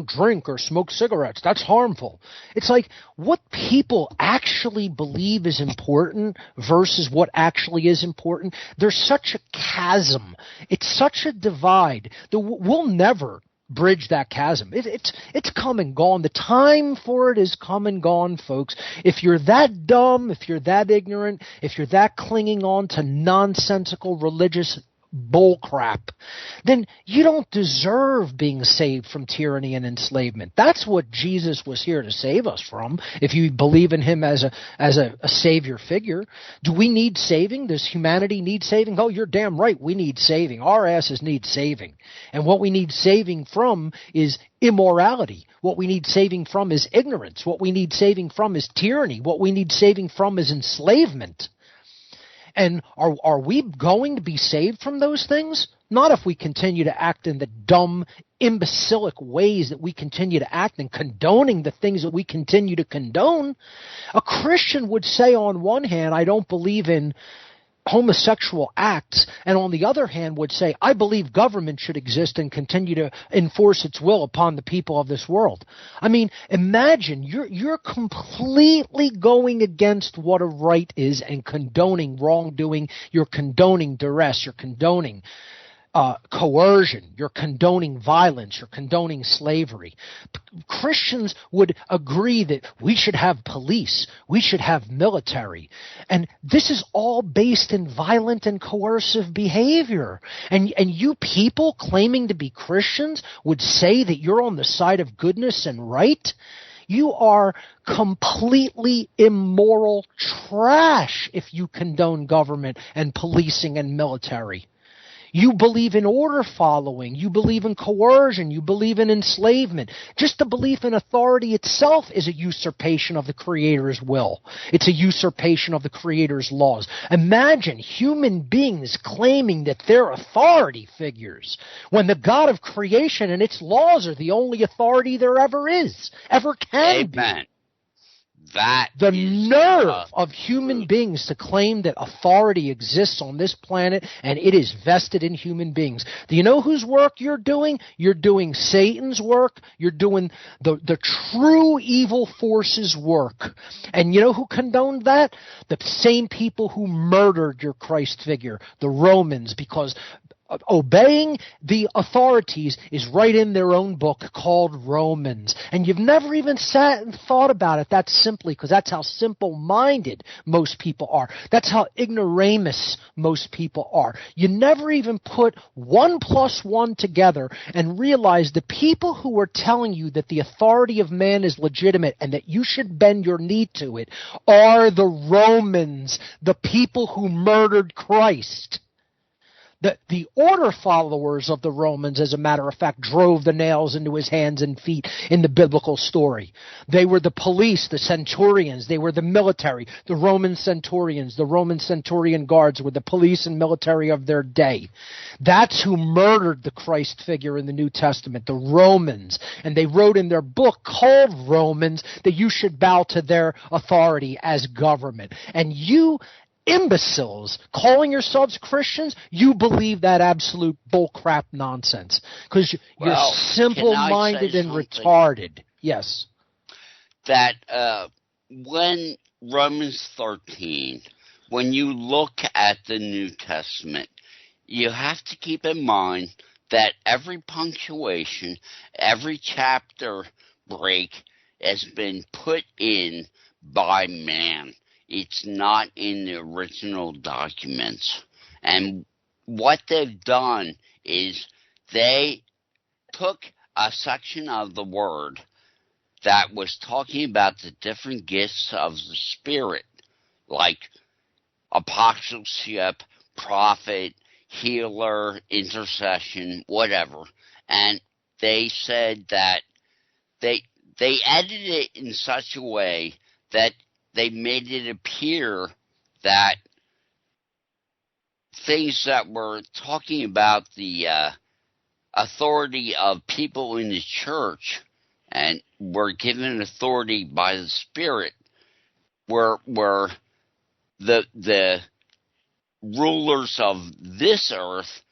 drink or smoke cigarettes. That's harmful. It's like what people actually believe is important versus what actually is important. There's such a chasm. It's such a divide that we'll never bridge that chasm. It's come and gone. The time for it is come and gone, folks. If you're that dumb, if you're that ignorant, if you're that clinging on to nonsensical religious bullcrap, then you don't deserve being saved from tyranny and enslavement. That's what Jesus was here to save us from. If you believe in him as a savior figure, do we need saving? Does humanity need saving? Oh, you're damn right. We need saving. Our asses need saving. And what we need saving from is immorality. What we need saving from is ignorance. What we need saving from is tyranny. What we need saving from is enslavement. And are we going to be saved from those things? Not if we continue to act in the dumb, imbecilic ways that we continue to act and condoning the things that we continue to condone. A Christian would say on one hand, I don't believe in homosexual acts, and on the other hand would say, I believe government should exist and continue to enforce its will upon the people of this world. I mean, imagine you're completely going against what a right is and condoning wrongdoing. You're condoning duress. You're condoning coercion, you're condoning violence, you're condoning slavery. Christians would agree that we should have police, we should have military. And this is all based in violent and coercive behavior. And you people claiming to be Christians would say that you're on the side of goodness and right? You are completely immoral trash if you condone government and policing and military. You believe in order following. You believe in coercion. You believe in enslavement. Just the belief in authority itself is a usurpation of the Creator's will. It's a usurpation of the Creator's laws. Imagine human beings claiming that they're authority figures when the God of creation and its laws are the only authority there ever is, ever can be. Amen. That the is nerve of human beings to claim that authority exists on this planet and it is vested in human beings. Do you know whose work you're doing? You're doing Satan's work. You're doing the true evil forces' work. And you know who condoned that? The same people who murdered your Christ figure, the Romans, because obeying the authorities is right in their own book called Romans. And you've never even sat and thought about it that simply, because that's how simple-minded most people are. That's how ignoramus most people are. You never even put 1 + 1 together and realize the people who are telling you that the authority of man is legitimate and that you should bend your knee to it are the Romans, the people who murdered Christ. The order followers of the Romans, as a matter of fact, drove the nails into his hands and feet in the biblical story. They were the police, the centurions. They were the military, the Roman centurions. The Roman centurion guards were the police and military of their day. That's who murdered the Christ figure in the New Testament, the Romans. And they wrote in their book called Romans that you should bow to their authority as government. And you imbeciles calling yourselves Christians, you believe that absolute bullcrap nonsense because you're simple-minded and retarded. Yes. That when Romans 13, when you look at the New Testament, you have to keep in mind that every punctuation, every chapter break has been put in by man. It's not in the original documents. And what they've done is they took a section of the word that was talking about the different gifts of the Spirit, like apostleship, prophet, healer, intercession, whatever. And they said that they edited it in such a way that they made it appear that things that were talking about the authority of people in the church and were given authority by the Spirit were the rulers of this earth,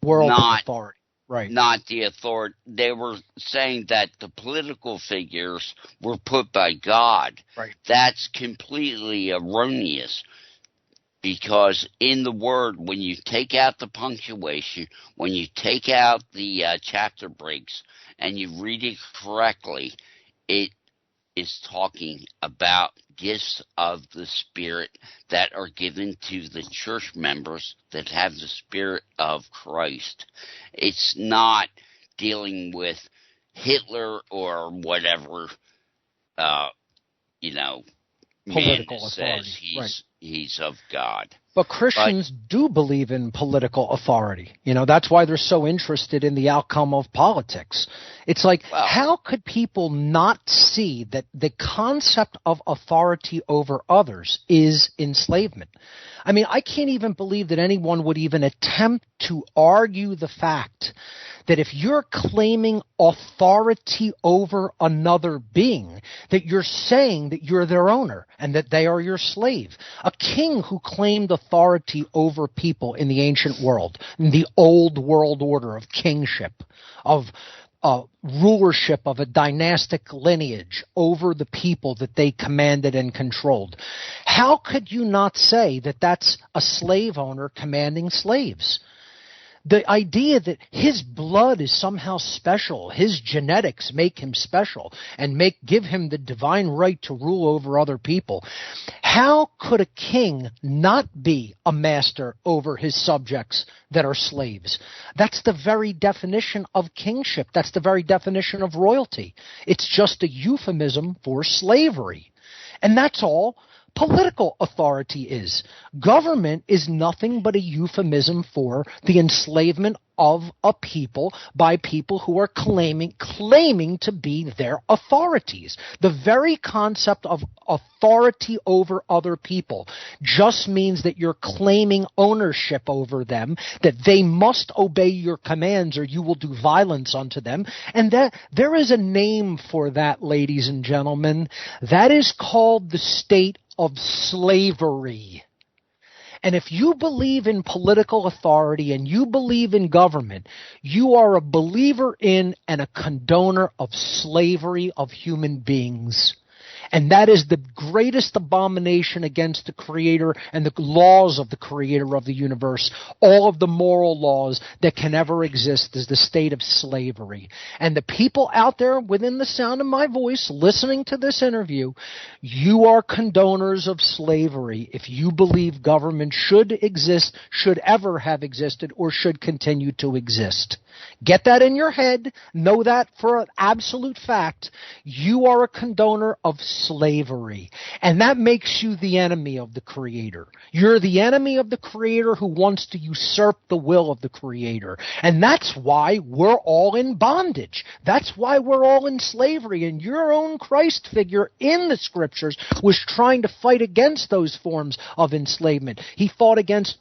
world not authority. Right. Not the authority. They were saying that the political figures were put by God. Right. That's completely erroneous because in the Word, when you take out the punctuation, when you take out the chapter breaks, and you read it correctly, it is talking about gifts of the Spirit that are given to the church members that have the Spirit of Christ. It's not dealing with Hitler or whatever, political man authority. says he's of God. But Christians do believe in political authority. That's why they're so interested in the outcome of politics. It's like, how could people not see that the concept of authority over others is enslavement? I mean, I can't even believe that anyone would even attempt to argue the fact that if you're claiming authority over another being, that you're saying that you're their owner and that they are your slave. A king who claimed authority over people in the ancient world, in the old world order of kingship, of rulership of a dynastic lineage over the people that they commanded and controlled. How could you not say that that's a slave owner commanding slaves? The idea that his blood is somehow special, his genetics make him special and give him the divine right to rule over other people. How could a king not be a master over his subjects that are slaves? That's the very definition of kingship. That's the very definition of royalty. It's just a euphemism for slavery. And that's all political authority is. Government is nothing but a euphemism for the enslavement of a people by people who are claiming to be their authorities. The very concept of authority over other people just means that you're claiming ownership over them, that they must obey your commands or you will do violence unto them. And that there is a name for that, ladies and gentlemen. That is called the state of slavery. And if you believe in political authority and you believe in government, you are a believer in and a condoner of slavery of human beings. And that is the greatest abomination against the Creator and the laws of the Creator of the universe. All of the moral laws that can ever exist is the state of slavery. And the people out there within the sound of my voice listening to this interview, you are condoners of slavery if you believe government should exist, should ever have existed, or should continue to exist. Get that in your head. Know that for an absolute fact. You are a condoner of slavery. And that makes you the enemy of the Creator. You're the enemy of the Creator who wants to usurp the will of the Creator. And that's why we're all in bondage. That's why we're all in slavery. And your own Christ figure in the Scriptures was trying to fight against those forms of enslavement. He fought against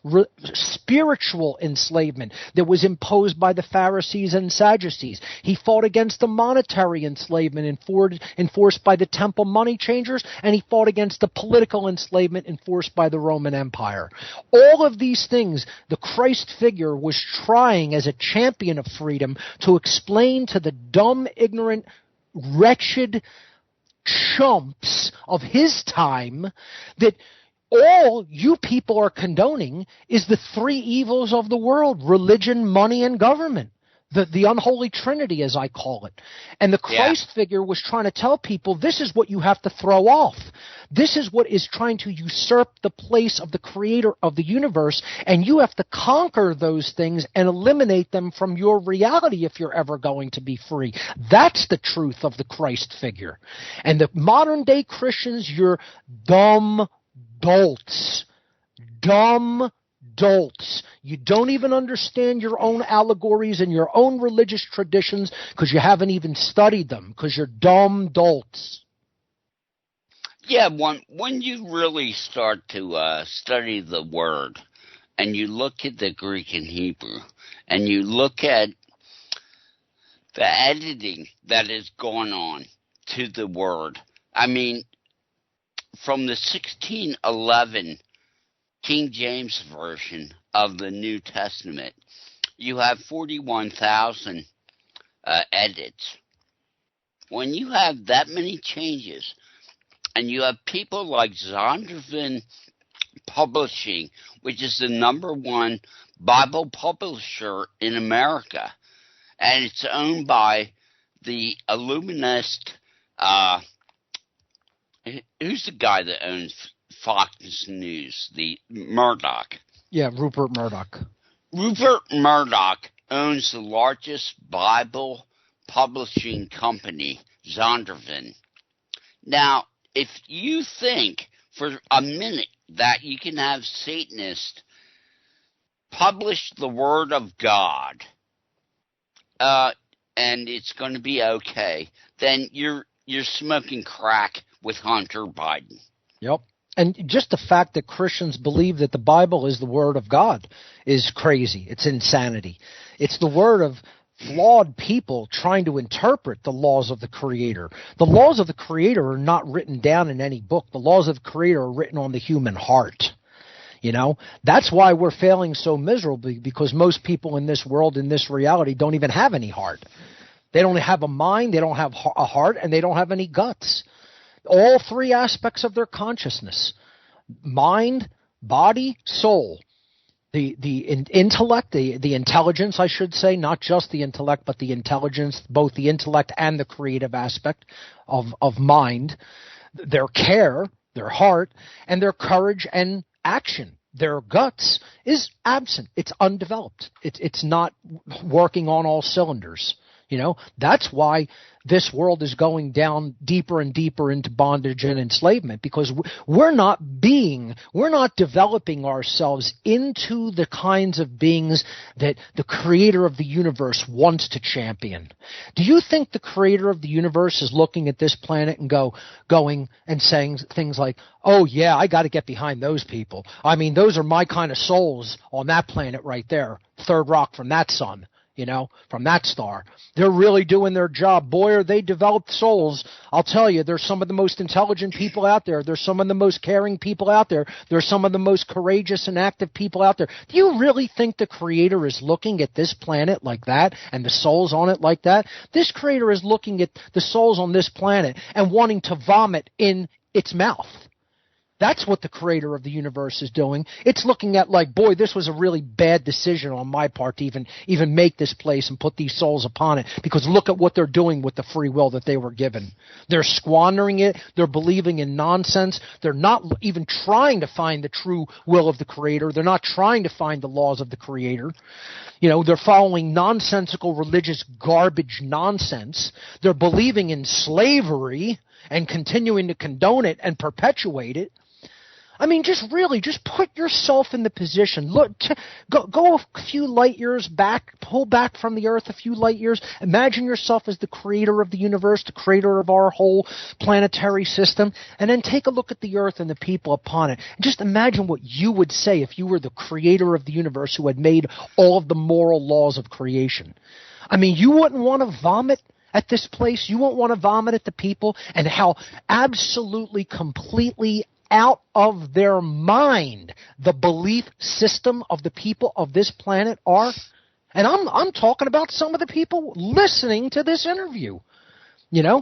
spiritual enslavement that was imposed by the Pharisees and Sadducees. He fought against the monetary enslavement enforced by the temple money changers, and he fought against the political enslavement enforced by the Roman Empire. All of these things, the Christ figure was trying as a champion of freedom to explain to the dumb, ignorant, wretched chumps of his time that all you people are condoning is the three evils of the world: religion, money, and government. The unholy trinity, as I call it. And the Christ figure was trying to tell people, this is what you have to throw off. This is what is trying to usurp the place of the Creator of the universe, and you have to conquer those things and eliminate them from your reality if you're ever going to be free. That's the truth of the Christ figure. And the modern day Christians, you're dumb dolts. Dumb dolts. You don't even understand your own allegories and your own religious traditions because you haven't even studied them, because you're dumb dolts. Yeah, when you really start to study the word and you look at the Greek and Hebrew and you look at the editing that is going on to the word, I mean, from the 1611 King James Version of the New Testament, you have 41,000 edits. When you have that many changes, and you have people like Zondervan Publishing, which is the #1 Bible publisher in America, and it's owned by the Illuminist, who's the guy that owns Fox News, the Murdoch. Yeah, Rupert Murdoch. Rupert Murdoch owns the largest Bible publishing company, Zondervan. Now, if you think for a minute that you can have Satanists publish the Word of God, and it's going to be okay, then you're smoking crack with Hunter Biden. Yep. And just the fact that Christians believe that the Bible is the Word of God is crazy. It's insanity. It's the Word of flawed people trying to interpret the laws of the Creator. The laws of the Creator are not written down in any book. The laws of the Creator are written on the human heart. You know, that's why we're failing so miserably, because most people in this world, in this reality, don't even have any heart. They don't have a mind, they don't have a heart, and they don't have any guts. All three aspects of their consciousness: mind, body, soul. The intellect, the intelligence, I should say, not just the intellect, but the intelligence, both the intellect and the creative aspect of mind, their care, their heart, and their courage and action, their guts, is absent. It's undeveloped. It's not working on all cylinders. You know, that's why this world is going down deeper and deeper into bondage and enslavement, because we're not developing ourselves into the kinds of beings that the Creator of the universe wants to champion. Do you think the Creator of the universe is looking at this planet and going and saying things like, oh yeah, I got to get behind those people. I mean, those are my kind of souls on that planet right there, third rock from that sun. You know, from that star. They're really doing their job. Boy, are they developed souls. I'll tell you, they're some of the most intelligent people out there. They're some of the most caring people out there. They're some of the most courageous and active people out there. Do you really think the Creator is looking at this planet like that and the souls on it like that? This Creator is looking at the souls on this planet and wanting to vomit in its mouth. That's what the Creator of the universe is doing. It's looking at like, boy, this was a really bad decision on my part to even make this place and put these souls upon it, because look at what they're doing with the free will that they were given. They're squandering it. They're believing in nonsense. They're not even trying to find the true will of the Creator. They're not trying to find the laws of the Creator. You know, they're following nonsensical religious garbage nonsense. They're believing in slavery and continuing to condone it and perpetuate it. I mean, just put yourself in the position. Look, go a few light years back, pull back from the Earth a few light years. Imagine yourself as the Creator of the universe, the Creator of our whole planetary system, and then take a look at the Earth and the people upon it. And just imagine what you would say if you were the Creator of the universe who had made all of the moral laws of creation. I mean, you wouldn't want to vomit at this place. You won't want to vomit at the people and how absolutely, completely out of their mind the belief system of the people of this planet are. And I'm talking about some of the people listening to this interview. You know,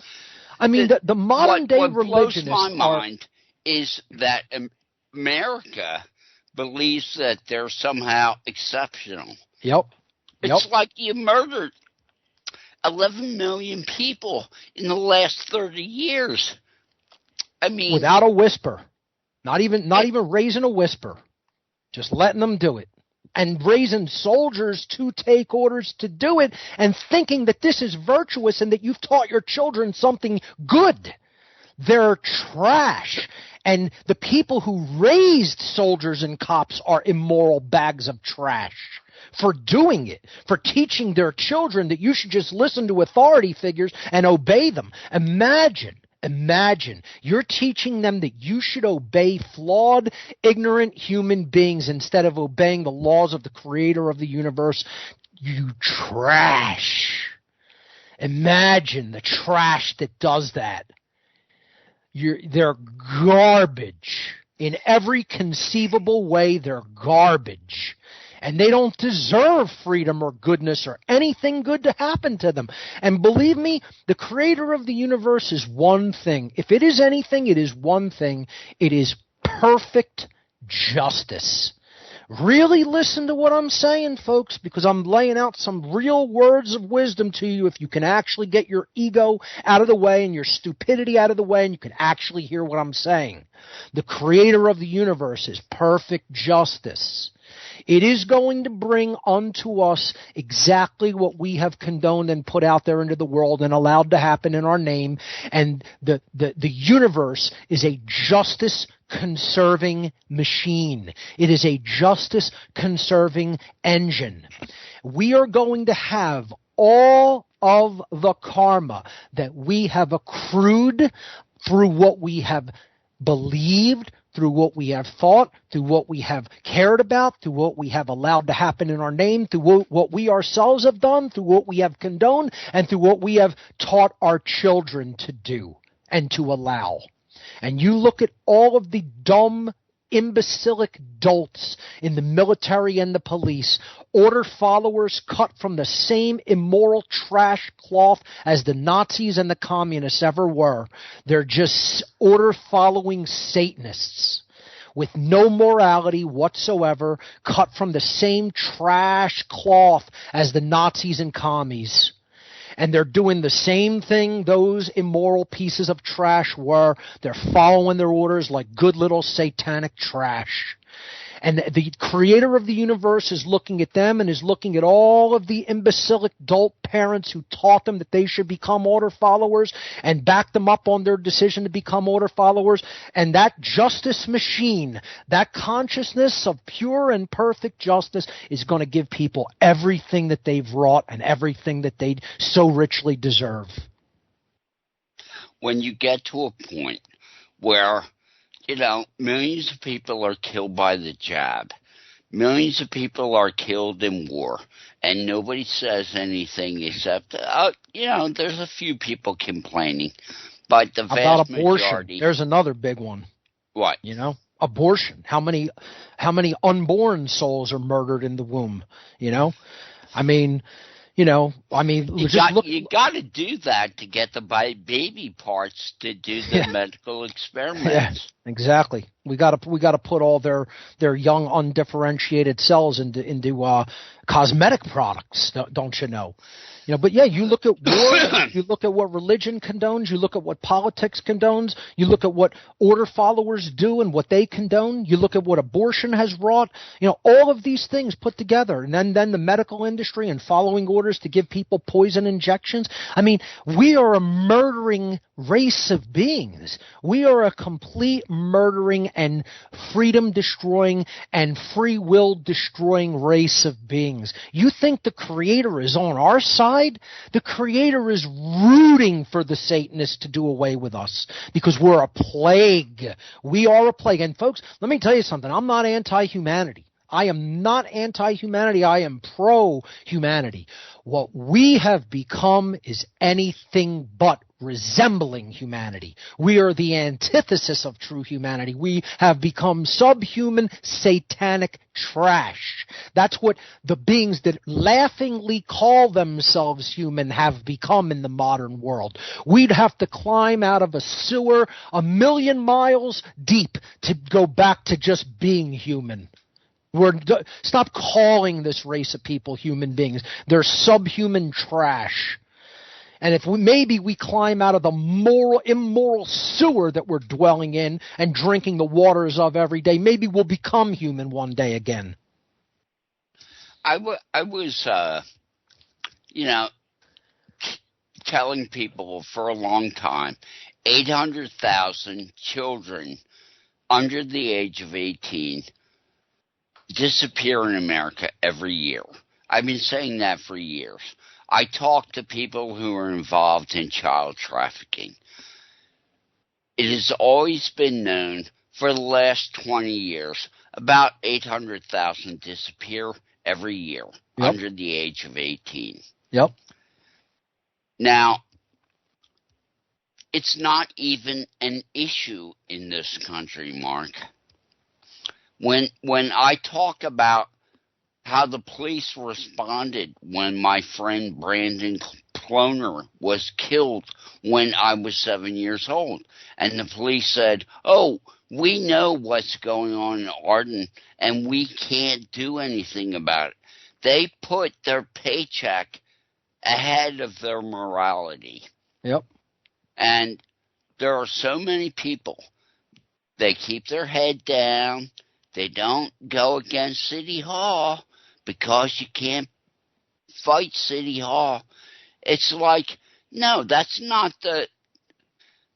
I mean, the modern day religionists. What blows my mind is that America believes that they're somehow exceptional. Yep. It's like you murdered 11 million people in the last 30 years. I mean, without a whisper. Not even raising a whisper, just letting them do it, and raising soldiers to take orders to do it, and thinking that this is virtuous and that you've taught your children something good. They're trash, and the people who raised soldiers and cops are immoral bags of trash for doing it, for teaching their children that you should just listen to authority figures and obey them. Imagine you're teaching them that you should obey flawed, ignorant human beings instead of obeying the laws of the Creator of the universe. You trash. Imagine the trash that does that. They're garbage. In every conceivable way, they're garbage. And they don't deserve freedom or goodness or anything good to happen to them. And believe me, the Creator of the universe is one thing. If it is anything, it is one thing. It is perfect justice. Really listen to what I'm saying, folks, because I'm laying out some real words of wisdom to you if you can actually get your ego out of the way and your stupidity out of the way and you can actually hear what I'm saying. The Creator of the universe is perfect justice. It is going to bring unto us exactly what we have condoned and put out there into the world and allowed to happen in our name. And the universe is a justice-conserving machine. It is a justice-conserving engine. We are going to have all of the karma that we have accrued through what we have believed, through what we have thought, through what we have cared about, through what we have allowed to happen in our name, through what we ourselves have done, through what we have condoned, and through what we have taught our children to do and to allow. And you look at all of the dumb, imbecilic dolts in the military and the police, order followers cut from the same immoral trash cloth as the Nazis and the communists ever were. They're just order following Satanists with no morality whatsoever, cut from the same trash cloth as the Nazis and commies. And they're doing the same thing those immoral pieces of trash were. They're following their orders like good little satanic trash. And the creator of the universe is looking at them and is looking at all of the imbecilic dolt parents who taught them that they should become order followers and backed them up on their decision to become order followers. And that justice machine, that consciousness of pure and perfect justice is going to give people everything that they've wrought and everything that they so richly deserve. When you get to a point where millions of people are killed by the jab. Millions of people are killed in war, and nobody says anything except, there's a few people complaining, but the vast about abortion. majority. There's another big one. What? Abortion. How many unborn souls are murdered in the womb? You got to do that to get the baby parts to do the medical experiments. Yeah, exactly. We got to put all their young undifferentiated cells into cosmetic products, don't you know? But yeah, you look at war, you look at what religion condones, you look at what politics condones, you look at what order followers do and what they condone, you look at what abortion has wrought, all of these things put together, and then the medical industry and following orders to give people poison injections. I mean, we are a murdering race of beings. We are a complete murdering and freedom destroying and free will destroying race of beings. You think the Creator is on our side? The Creator is rooting for the Satanists to do away with us because we're a plague. We are a plague. And folks, let me tell you something. I'm not anti-humanity. I am not anti-humanity. I am pro-humanity. What we have become is anything but resembling humanity. We are the antithesis of true humanity. We have become subhuman, satanic trash. That's what the beings that laughingly call themselves human have become in the modern world. We'd have to climb out of a sewer 1,000,000 miles deep to go back to just being human. Stop calling this race of people human beings. They're subhuman trash. And if we climb out of the immoral sewer that we're dwelling in and drinking the waters of every day, maybe we'll become human one day again. I was telling people for a long time, 800,000 children under the age of 18 disappear in America every year. I've been saying that for years. I talk to people who are involved in child trafficking. It has always been known for the last 20 years, about 800,000 disappear every year under the age of 18. Yep. Now, it's not even an issue in this country, Mark. When I talk about how the police responded when my friend Brandon Cloner was killed when I was 7 years old, and the police said, we know what's going on in Arden, and we can't do anything about it. They put their paycheck ahead of their morality. Yep. And there are so many people, they keep their head down. They don't go against City Hall because you can't fight City Hall. It's like, no, that's not the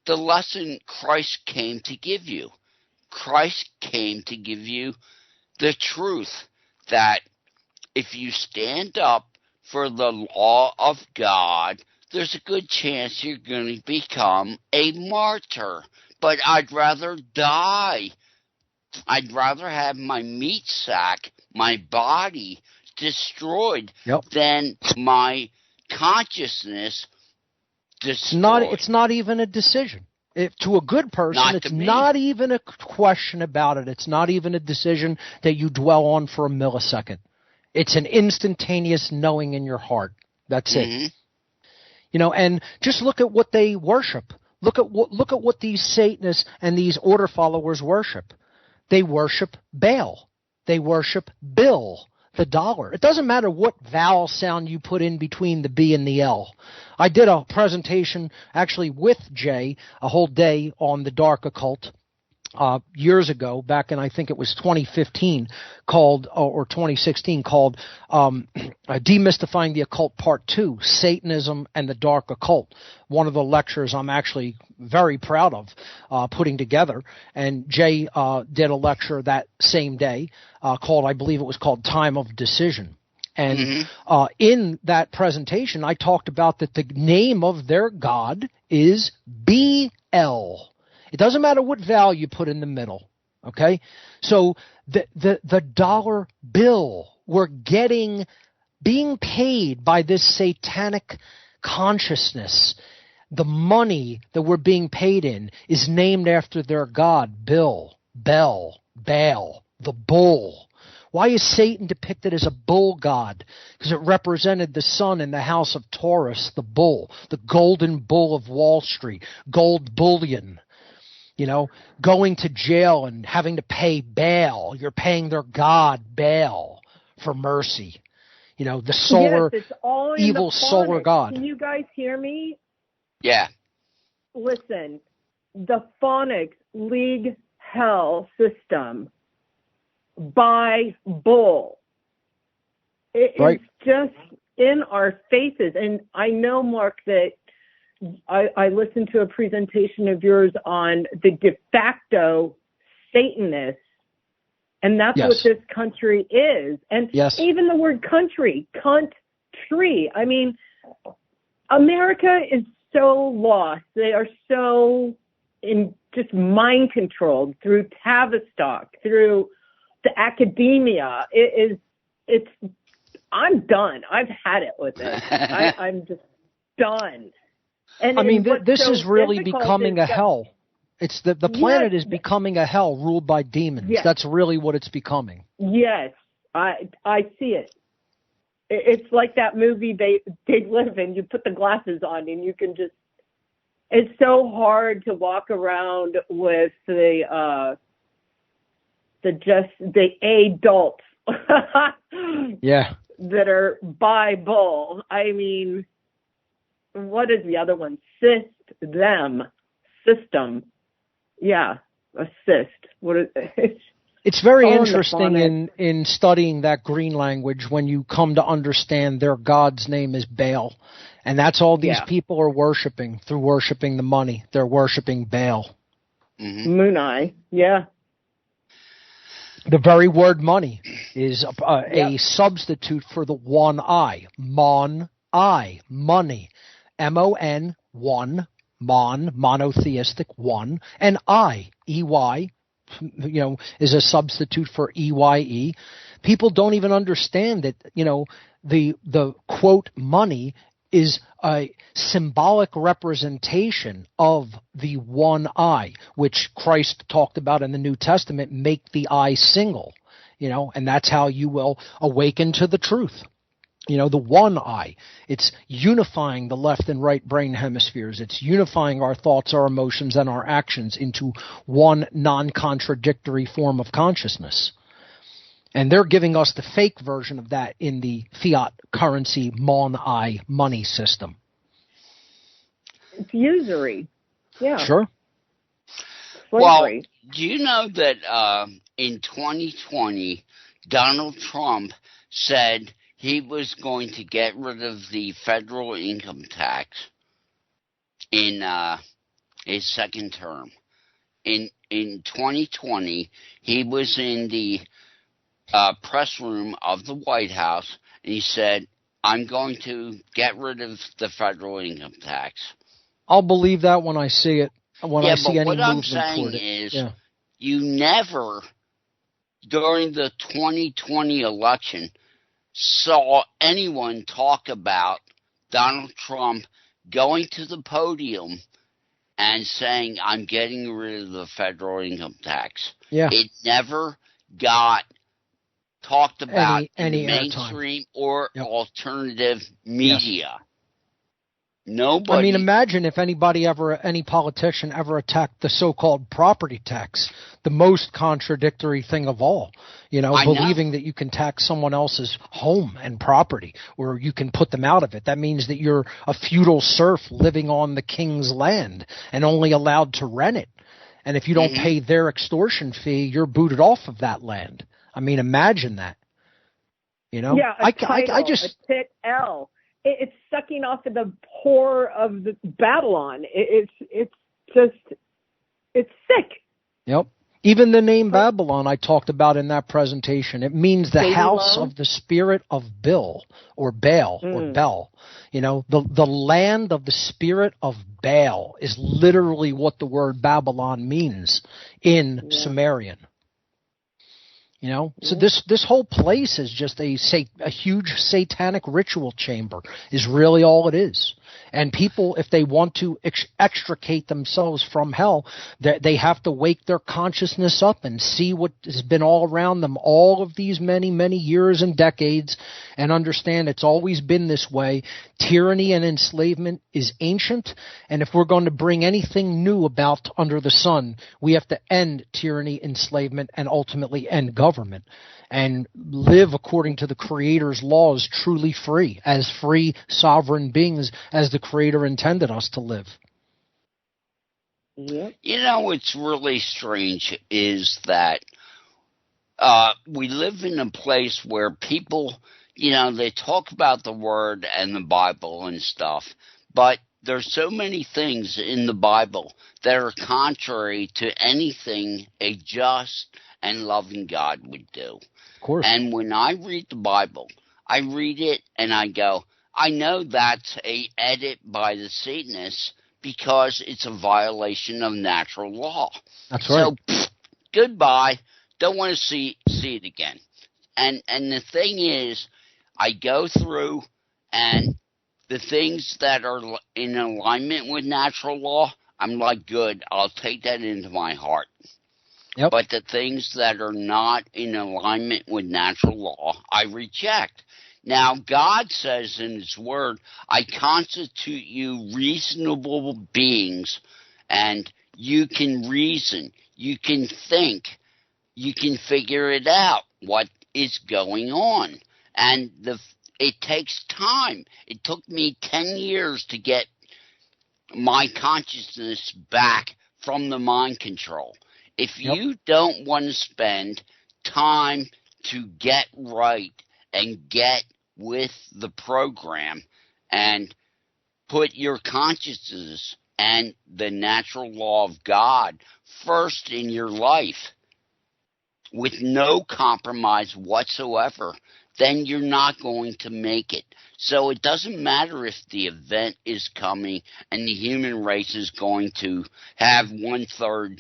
lesson Christ came to give you. Christ came to give you the truth that if you stand up for the law of God, there's a good chance you're going to become a martyr. But I'd rather die I'd rather have my meat sack, my body destroyed than my consciousness destroyed. It's not even a decision. To a good person, it's not even a question about it. It's not even a decision that you dwell on for a millisecond. It's an instantaneous knowing in your heart. That's it. And just look at what they worship. Look at what these Satanists and these order followers worship. They worship Baal. They worship Bill, the dollar. It doesn't matter what vowel sound you put in between the B and the L. I did a presentation actually with Jay, a whole day on the dark occult years ago, back in I think it was 2015, or 2016, called Demystifying the Occult Part 2, Satanism and the Dark Occult. One of the lectures I'm actually very proud of putting together. And Jay did a lecture that same day I believe it was called Time of Decision. And in that presentation, I talked about that the name of their god is BL. It doesn't matter what vowel you put in the middle, okay? So the dollar bill, we're being paid by this satanic consciousness. The money that we're being paid in is named after their god, Bill, Bel, Baal, the bull. Why is Satan depicted as a bull god? Because it represented the sun in the house of Taurus, the bull, the golden bull of Wall Street, gold bullion. Going to jail and having to pay bail. You're paying their god, Baal, for mercy. The solar, it's all in evil the solar god. Can you guys hear me? Yeah. Listen, the phonics league hell system by bull. It's just in our faces. And I know, Mark, that I listened to a presentation of yours on the de facto Satanists, and that's what this country is. And even the word country, country. I mean, America is so lost. They are so just mind controlled through Tavistock, through the academia. I'm done. I've had it with it. I'm just done. And this is really becoming a hell. It's the planet is becoming a hell ruled by demons. Yes. That's really what it's becoming. Yes, I see it. It's like that movie they live in. You put the glasses on and you can just. It's so hard to walk around with the adults. That are by bull. I mean. What is the other one? System. Yeah, assist. What is it? It's very interesting in studying that green language when you come to understand their god's name is Baal. And that's all these people are worshiping through worshiping the money. They're worshiping Baal. Moonai, yeah. The very word money is a substitute for the one I. Mon-I, money. M-O-N, one, monotheistic, one, and I, E-Y, is a substitute for E-Y-E. People don't even understand that, the quote money is a symbolic representation of the one I, which Christ talked about in the New Testament, make the I single, and that's how you will awaken to the truth. The one I. It's unifying the left and right brain hemispheres. It's unifying our thoughts, our emotions, and our actions into one non-contradictory form of consciousness. And they're giving us the fake version of that in the fiat currency mon-I money system. It's usury. Yeah. Sure. Slavery. Well, do you know that in 2020, Donald Trump said he was going to get rid of the federal income tax in his second term. In 2020, he was in the press room of the White House, and he said, I'm going to get rid of the federal income tax. I'll believe that when I see it. When I see any what I'm movement saying toward it. is you never during the 2020 election saw anyone talk about Donald Trump going to the podium and saying, I'm getting rid of the federal income tax. Yeah. It never got talked about any in mainstream or Yep. alternative media. Yes. Nobody. I mean, imagine if any politician ever attacked the so-called property tax, the most contradictory thing of all, believing that you can tax someone else's home and property, or you can put them out of it. That means that you're a feudal serf living on the king's land and only allowed to rent it. And if you don't pay their extortion fee, you're booted off of that land. I mean, imagine that. Yeah, a pit L. It's sucking off of the poor of the Babylon. It's sick. Yep. Even the name Babylon I talked about in that presentation, it means the house of the spirit of Baal or Baal or Bel. The land of the spirit of Baal is literally what the word Babylon means in Sumerian. So this whole place is just a huge satanic ritual chamber is really all it is. And people, if they want to extricate themselves from hell, they have to wake their consciousness up and see what has been all around them all of these many, many years and decades and understand it's always been this way. Tyranny and enslavement is ancient. And if we're going to bring anything new about under the sun, we have to end tyranny, enslavement, and ultimately end government and live according to the Creator's laws, truly free, as free sovereign beings as the Creator intended us to live. Yep. What's really strange is that we live in a place where people, they talk about the Word and the Bible and stuff, but there's so many things in the Bible that are contrary to anything a just and loving God would do. Of course. And when I read the Bible, I read it and I go, I know that's a edit by the Satanists because it's a violation of natural law. That's right. So, goodbye. Don't want to see it again. And the thing is, I go through and the things that are in alignment with natural law, I'm like, good, I'll take that into my heart. Yep. But the things that are not in alignment with natural law, I reject. Now, God says in His Word, I constitute you reasonable beings, and you can reason, you can think, you can figure it out, what is going on. And it takes time. It took me 10 years to get my consciousness back from the mind control. If you don't want to spend time to get right and get with the program and put your consciousness and the natural law of God first in your life with no compromise whatsoever, then you're not going to make it. So it doesn't matter if the event is coming and the human race is going to have 1/3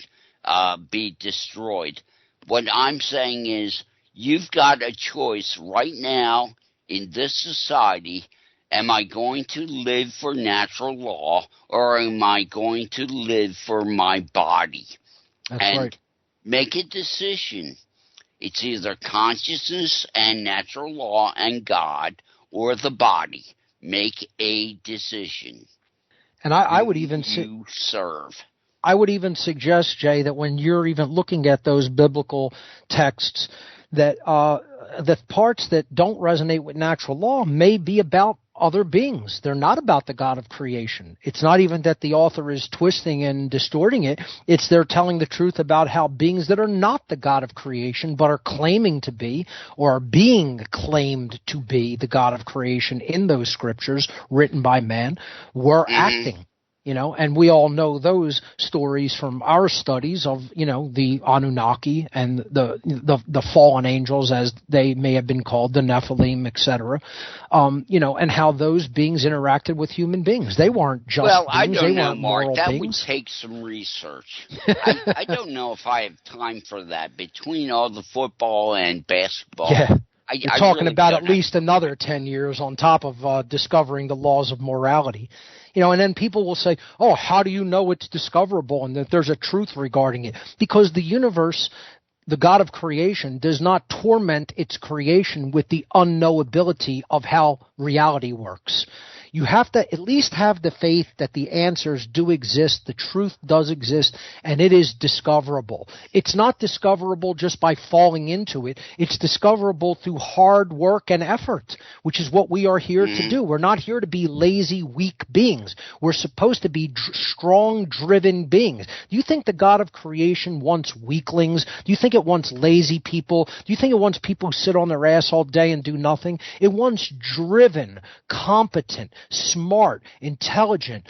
be destroyed. What I'm saying is you've got a choice right now in this society. Am I going to live for natural law or am I going to live for my body? That's and right. Make a decision. It's either consciousness and natural law and God or the body. Make a decision. And I would even serve. I would even suggest, Jay, that when you're even looking at those biblical texts, that the parts that don't resonate with natural law may be about other beings. They're not about the God of creation. It's not even that the author is twisting and distorting it. It's they're telling the truth about how beings that are not the God of creation but are claiming to be or are being claimed to be the God of creation in those scriptures written by man were acting. And we all know those stories from our studies of, the Anunnaki and the fallen angels, as they may have been called, the Nephilim, etc. And how those beings interacted with human beings. They weren't just beings. I don't know, Mark. That beings. would take some research. I don't know if I have time for that between all the football and basketball. Yeah. You're talking really about at least another 10 years on top of discovering the laws of morality. And then people will say, oh, how do you know it's discoverable and that there's a truth regarding it? Because the universe, the God of creation, does not torment its creation with the unknowability of how reality works. You have to at least have the faith that the answers do exist, the truth does exist, and it is discoverable. It's not discoverable just by falling into it. It's discoverable through hard work and effort, which is what we are here to do. We're not here to be lazy, weak beings. We're supposed to be strong, driven beings. Do you think the God of creation wants weaklings? Do you think it wants lazy people? Do you think it wants people who sit on their ass all day and do nothing? It wants driven, competent, smart, intelligent,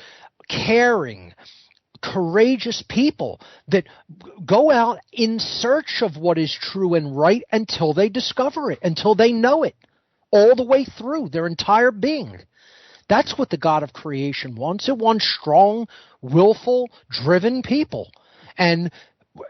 caring, courageous people that go out in search of what is true and right until they discover it, until they know it, all the way through their entire being. That's what the God of creation wants. It wants strong, willful, driven people. And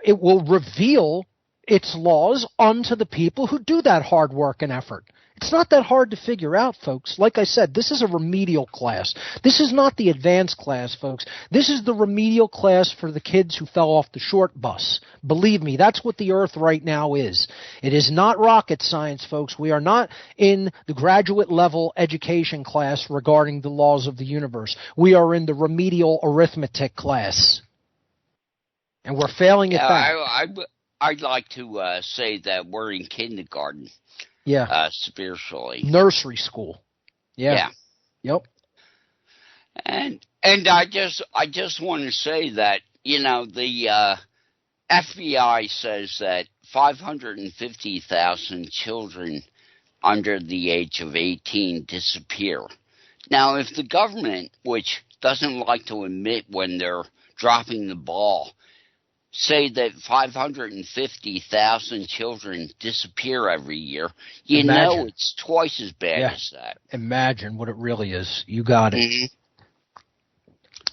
it will reveal its laws unto the people who do that hard work and effort. It's not that hard to figure out, folks. Like I said, this is a remedial class. This is not the advanced class, folks. This is the remedial class for the kids who fell off the short bus. Believe me, that's what the earth right now is. It is not rocket science, folks. We are not in the graduate level education class regarding the laws of the universe. We are in the remedial arithmetic class. And we're failing at that. I'd like to say that we're in kindergarten. Yeah. Spiritually. Nursery school. Yeah. Yep. And I just want to say that, the FBI says that 550,000 children under the age of 18 disappear. Now, if the government, which doesn't like to admit when they're dropping the ball, say that 550,000 children disappear every year, know it's twice as bad as that. Imagine what it really is. You got it. Mm-hmm.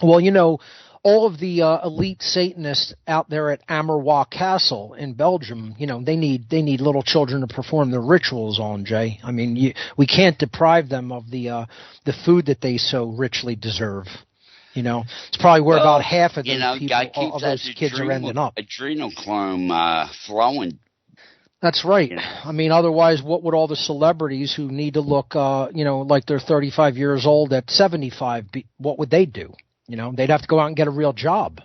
Well, all of the elite Satanists out there at Amerwa Castle in Belgium, they need little children to perform their rituals on, Jay. I mean, we can't deprive them of the food that they so richly deserve. It's probably where about half of those people, of those kids are ending up. Adrenochrome flowing. That's right. I mean, otherwise, what would all the celebrities who need to look, like they're 35 years old at 75, what would they do? They'd have to go out and get a real job.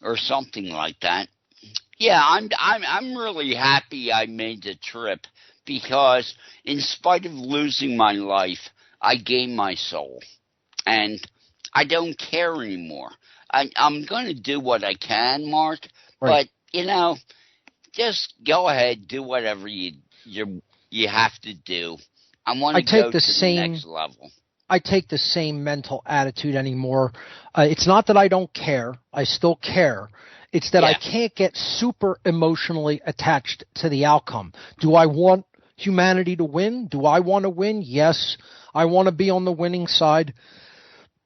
Or something like that. Yeah, I'm really happy I made the trip because in spite of losing my life, I gained my soul. And I don't care anymore. I'm going to do what I can, Mark. Right. But, just go ahead, do whatever you have to do. I want to go to the next level. I take the same mental attitude anymore. It's not that I don't care. I still care. It's that I can't get super emotionally attached to the outcome. Do I want humanity to win? Do I want to win? Yes. I want to be on the winning side.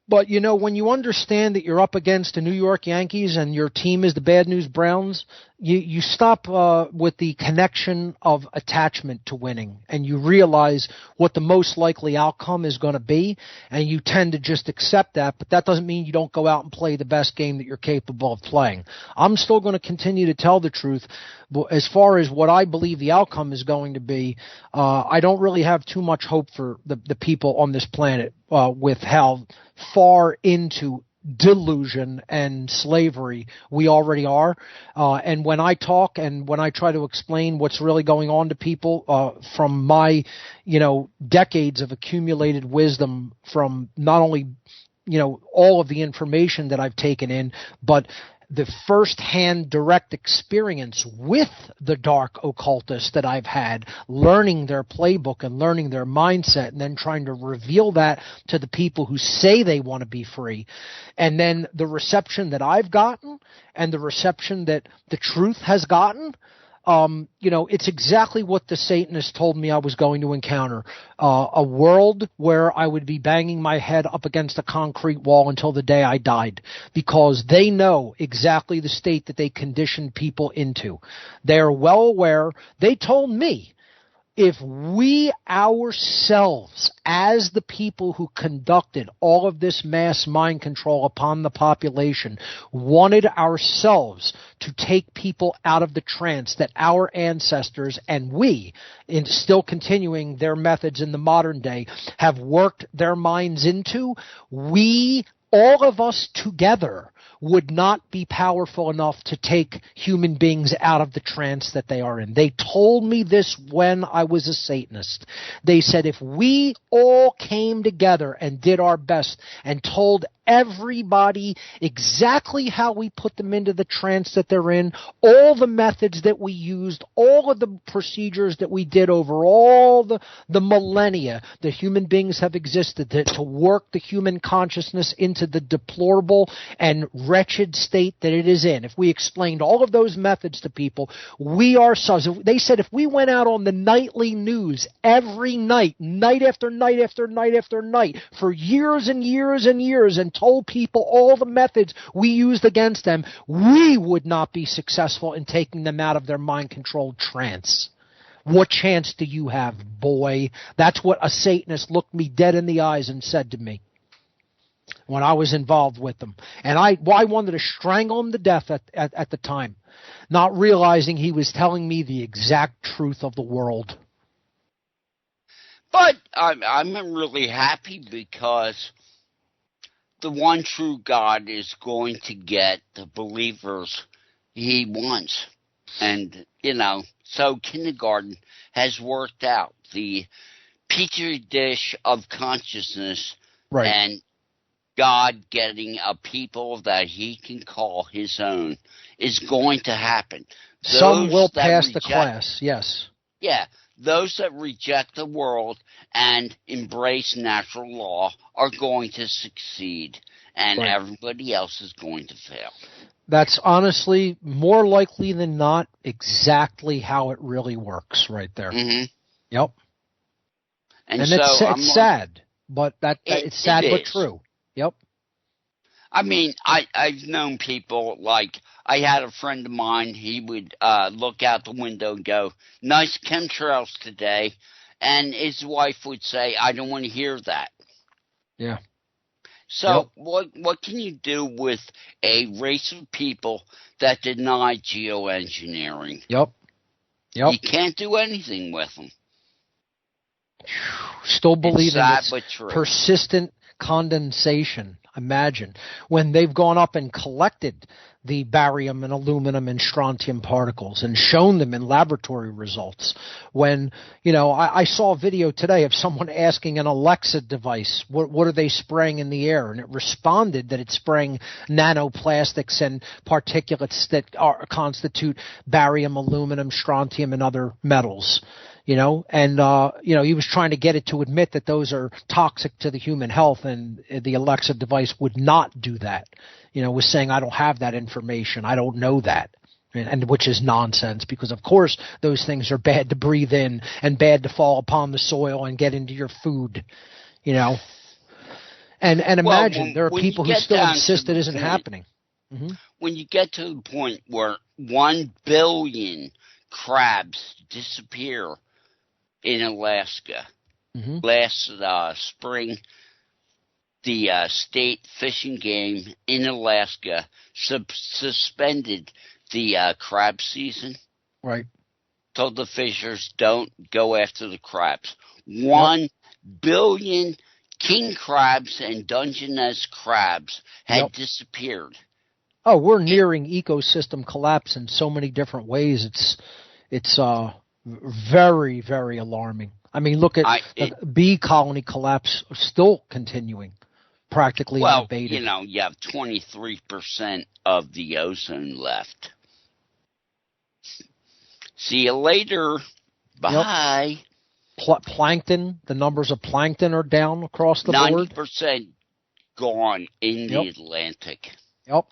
But, when you understand that you're up against the New York Yankees and your team is the Bad News Browns, you stop with the connection of attachment to winning, and you realize what the most likely outcome is going to be, and you tend to just accept that, but that doesn't mean you don't go out and play the best game that you're capable of playing. I'm still going to continue to tell the truth. But as far as what I believe the outcome is going to be, I don't really have too much hope for the people on this planet with how far into delusion and slavery we already are. And when I talk and when I try to explain what's really going on to people from my, decades of accumulated wisdom from not only, all of the information that I've taken in, but the first-hand direct experience with the dark occultists that I've had, learning their playbook and learning their mindset, and then trying to reveal that to the people who say they want to be free. And then the reception that I've gotten and the reception that the truth has gotten, it's exactly what the Satanists told me I was going to encounter. A world where I would be banging my head up against a concrete wall until the day I died, because they know exactly the state that they conditioned people into. They are well aware. They told me, if we ourselves, as the people who conducted all of this mass mind control upon the population, wanted ourselves to take people out of the trance that our ancestors and we, in still continuing their methods in the modern day, have worked their minds into, we, all of us together, would not be powerful enough to take human beings out of the trance that they are in. They told me this when I was a Satanist. They said if we all came together and did our best and told everybody exactly how we put them into the trance that they're in, all the methods that we used, all of the procedures that we did over all the millennia that human beings have existed to work the human consciousness into the deplorable and wretched state that it is in. If we explained all of those methods to people, we ourselves, they said if we went out on the nightly news every night, night after night after night after night, for years and years and years, and told people all the methods we used against them, we would not be successful in taking them out of their mind-controlled trance. What chance do you have, boy? That's what a Satanist looked me dead in the eyes and said to me when I was involved with them. And I wanted to strangle him to death at the time, not realizing he was telling me the exact truth of the world. But I'm really happy because the one true God is going to get the believers he wants. And, so kindergarten has worked out. The petri dish of consciousness, right, and God getting a people that he can call his own is going to happen. Some will pass the class, yes. Yeah, those that reject the world and embrace natural law are going to succeed, and right, everybody else is going to fail. That's honestly, more likely than not, exactly how it really works right there. Mm-hmm. Yep. And so it's sad, but it's sad but true. Yep. I mean, I've known people, like, I had a friend of mine, he would look out the window and go, nice chemtrails today, and his wife would say, I don't want to hear that. Yeah. So what can you do with a race of people that deny geoengineering? Yep. You can't do anything with them. Still believe in sad, this but true. Persistent condensation. Imagine when they've gone up and collected the barium and aluminum and strontium particles and shown them in laboratory results. When, I saw a video today of someone asking an Alexa device, what are they spraying in the air? And it responded that it's spraying nanoplastics and particulates that constitute barium, aluminum, strontium, and other metals. He was trying to get it to admit that those are toxic to the human health, and the Alexa device would not do that. Was saying, I don't have that information. I don't know that. And which is nonsense, because of course those things are bad to breathe in and bad to fall upon the soil and get into your food, And imagine there are people who still insist it isn't happening. Mm-hmm. When you get to the point where 1 billion crabs disappear in Alaska, mm-hmm, last spring, the state fishing game in Alaska suspended the crab season. Right. Told the fishers don't go after the crabs. 1 billion king crabs and Dungeness crabs had disappeared. Oh, we're nearing ecosystem collapse in so many different ways. It's very, very alarming. I mean, look at the bee colony collapse still continuing. practically unabated. Well, you know, you have 23% of the ozone left. See you later. Bye. Yep. Plankton, the numbers of plankton are down across the board. 90% gone in the Atlantic. Yep.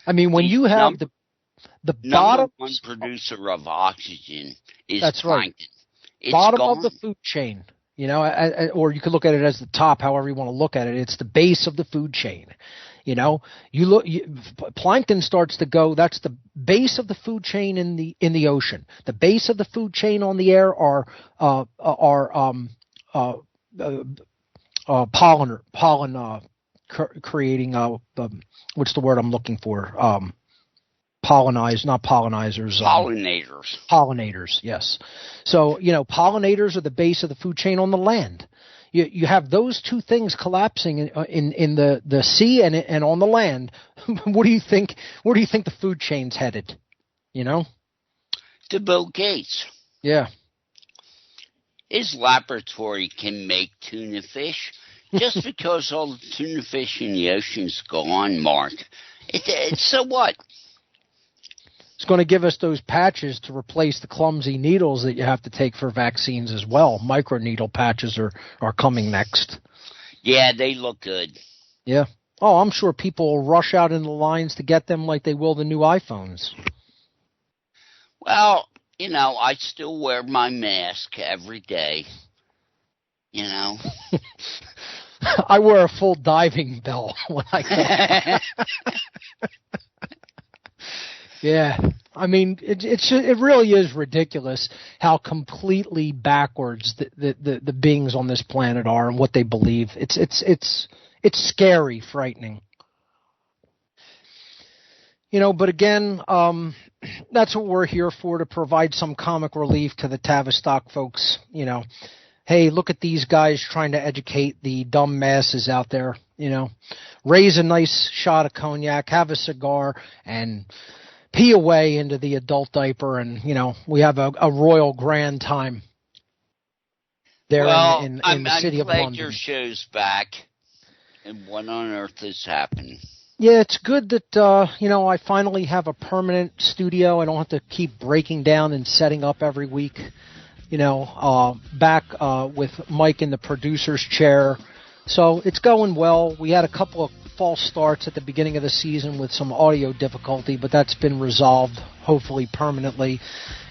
I mean, when you have the bottom one producer of oxygen is that's plankton. Right. It's bottom gone. of the food chain, you know, or you could look at it as the top, however you want to look at it. It's the base of the food chain. You know, plankton starts to go. That's the base of the food chain in the ocean. The base of the food chain on the air are pollen creating. What's the word I'm looking for? Not pollinizers. Pollinators, yes. So, you know, pollinators are the base of the food chain on the land. You have those two things collapsing in the sea and on the land. What do you think? Where do you think the food chain's headed? You know? To Bill Gates. Yeah. His laboratory can make tuna fish. Just because all the tuna fish in the ocean's gone, Mark. So what? It's going to give us those patches to replace the clumsy needles that you have to take for vaccines as well. Microneedle patches are coming next. Yeah, they look good. Yeah. Oh, I'm sure people will rush out in the lines to get them like they will the new iPhones. Well, you know, I still wear my mask every day. You know? I wear a full diving bell when I go. Yeah, I mean, it really is ridiculous how completely backwards the beings on this planet are and what they believe. It's scary, frightening. You know, but again, that's what we're here for, to provide some comic relief to the Tavistock folks. You know, hey, look at these guys trying to educate the dumb masses out there. You know, raise a nice shot of cognac, have a cigar, and pee away into the adult diaper, and, you know, we have a royal grand time there in the city of London. I'm glad your show's back, and what on earth has happened? Yeah, it's good that, you know, I finally have a permanent studio. I don't have to keep breaking down and setting up every week. You know, back with Mike in the producer's chair. So it's going well. We had a couple of false starts at the beginning of the season with some audio difficulty, but that's been resolved, hopefully permanently.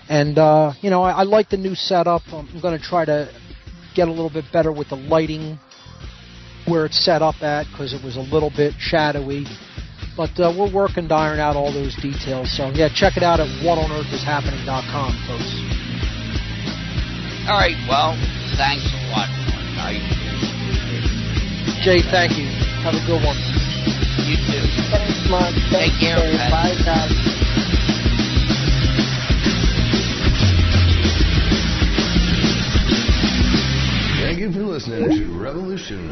And, you know, I like the new setup. I'm going to try to get a little bit better with the lighting where it's set up at, because it was a little bit shadowy. But we're working to iron out all those details. So, yeah, check it out at whatonearthishappening.com, folks. All right, well, thanks a lot, Mark. Jay, thank you. Have a good one. You too. Thanks, Mark. Take care. Bye, guys. Thank you for listening to Revolution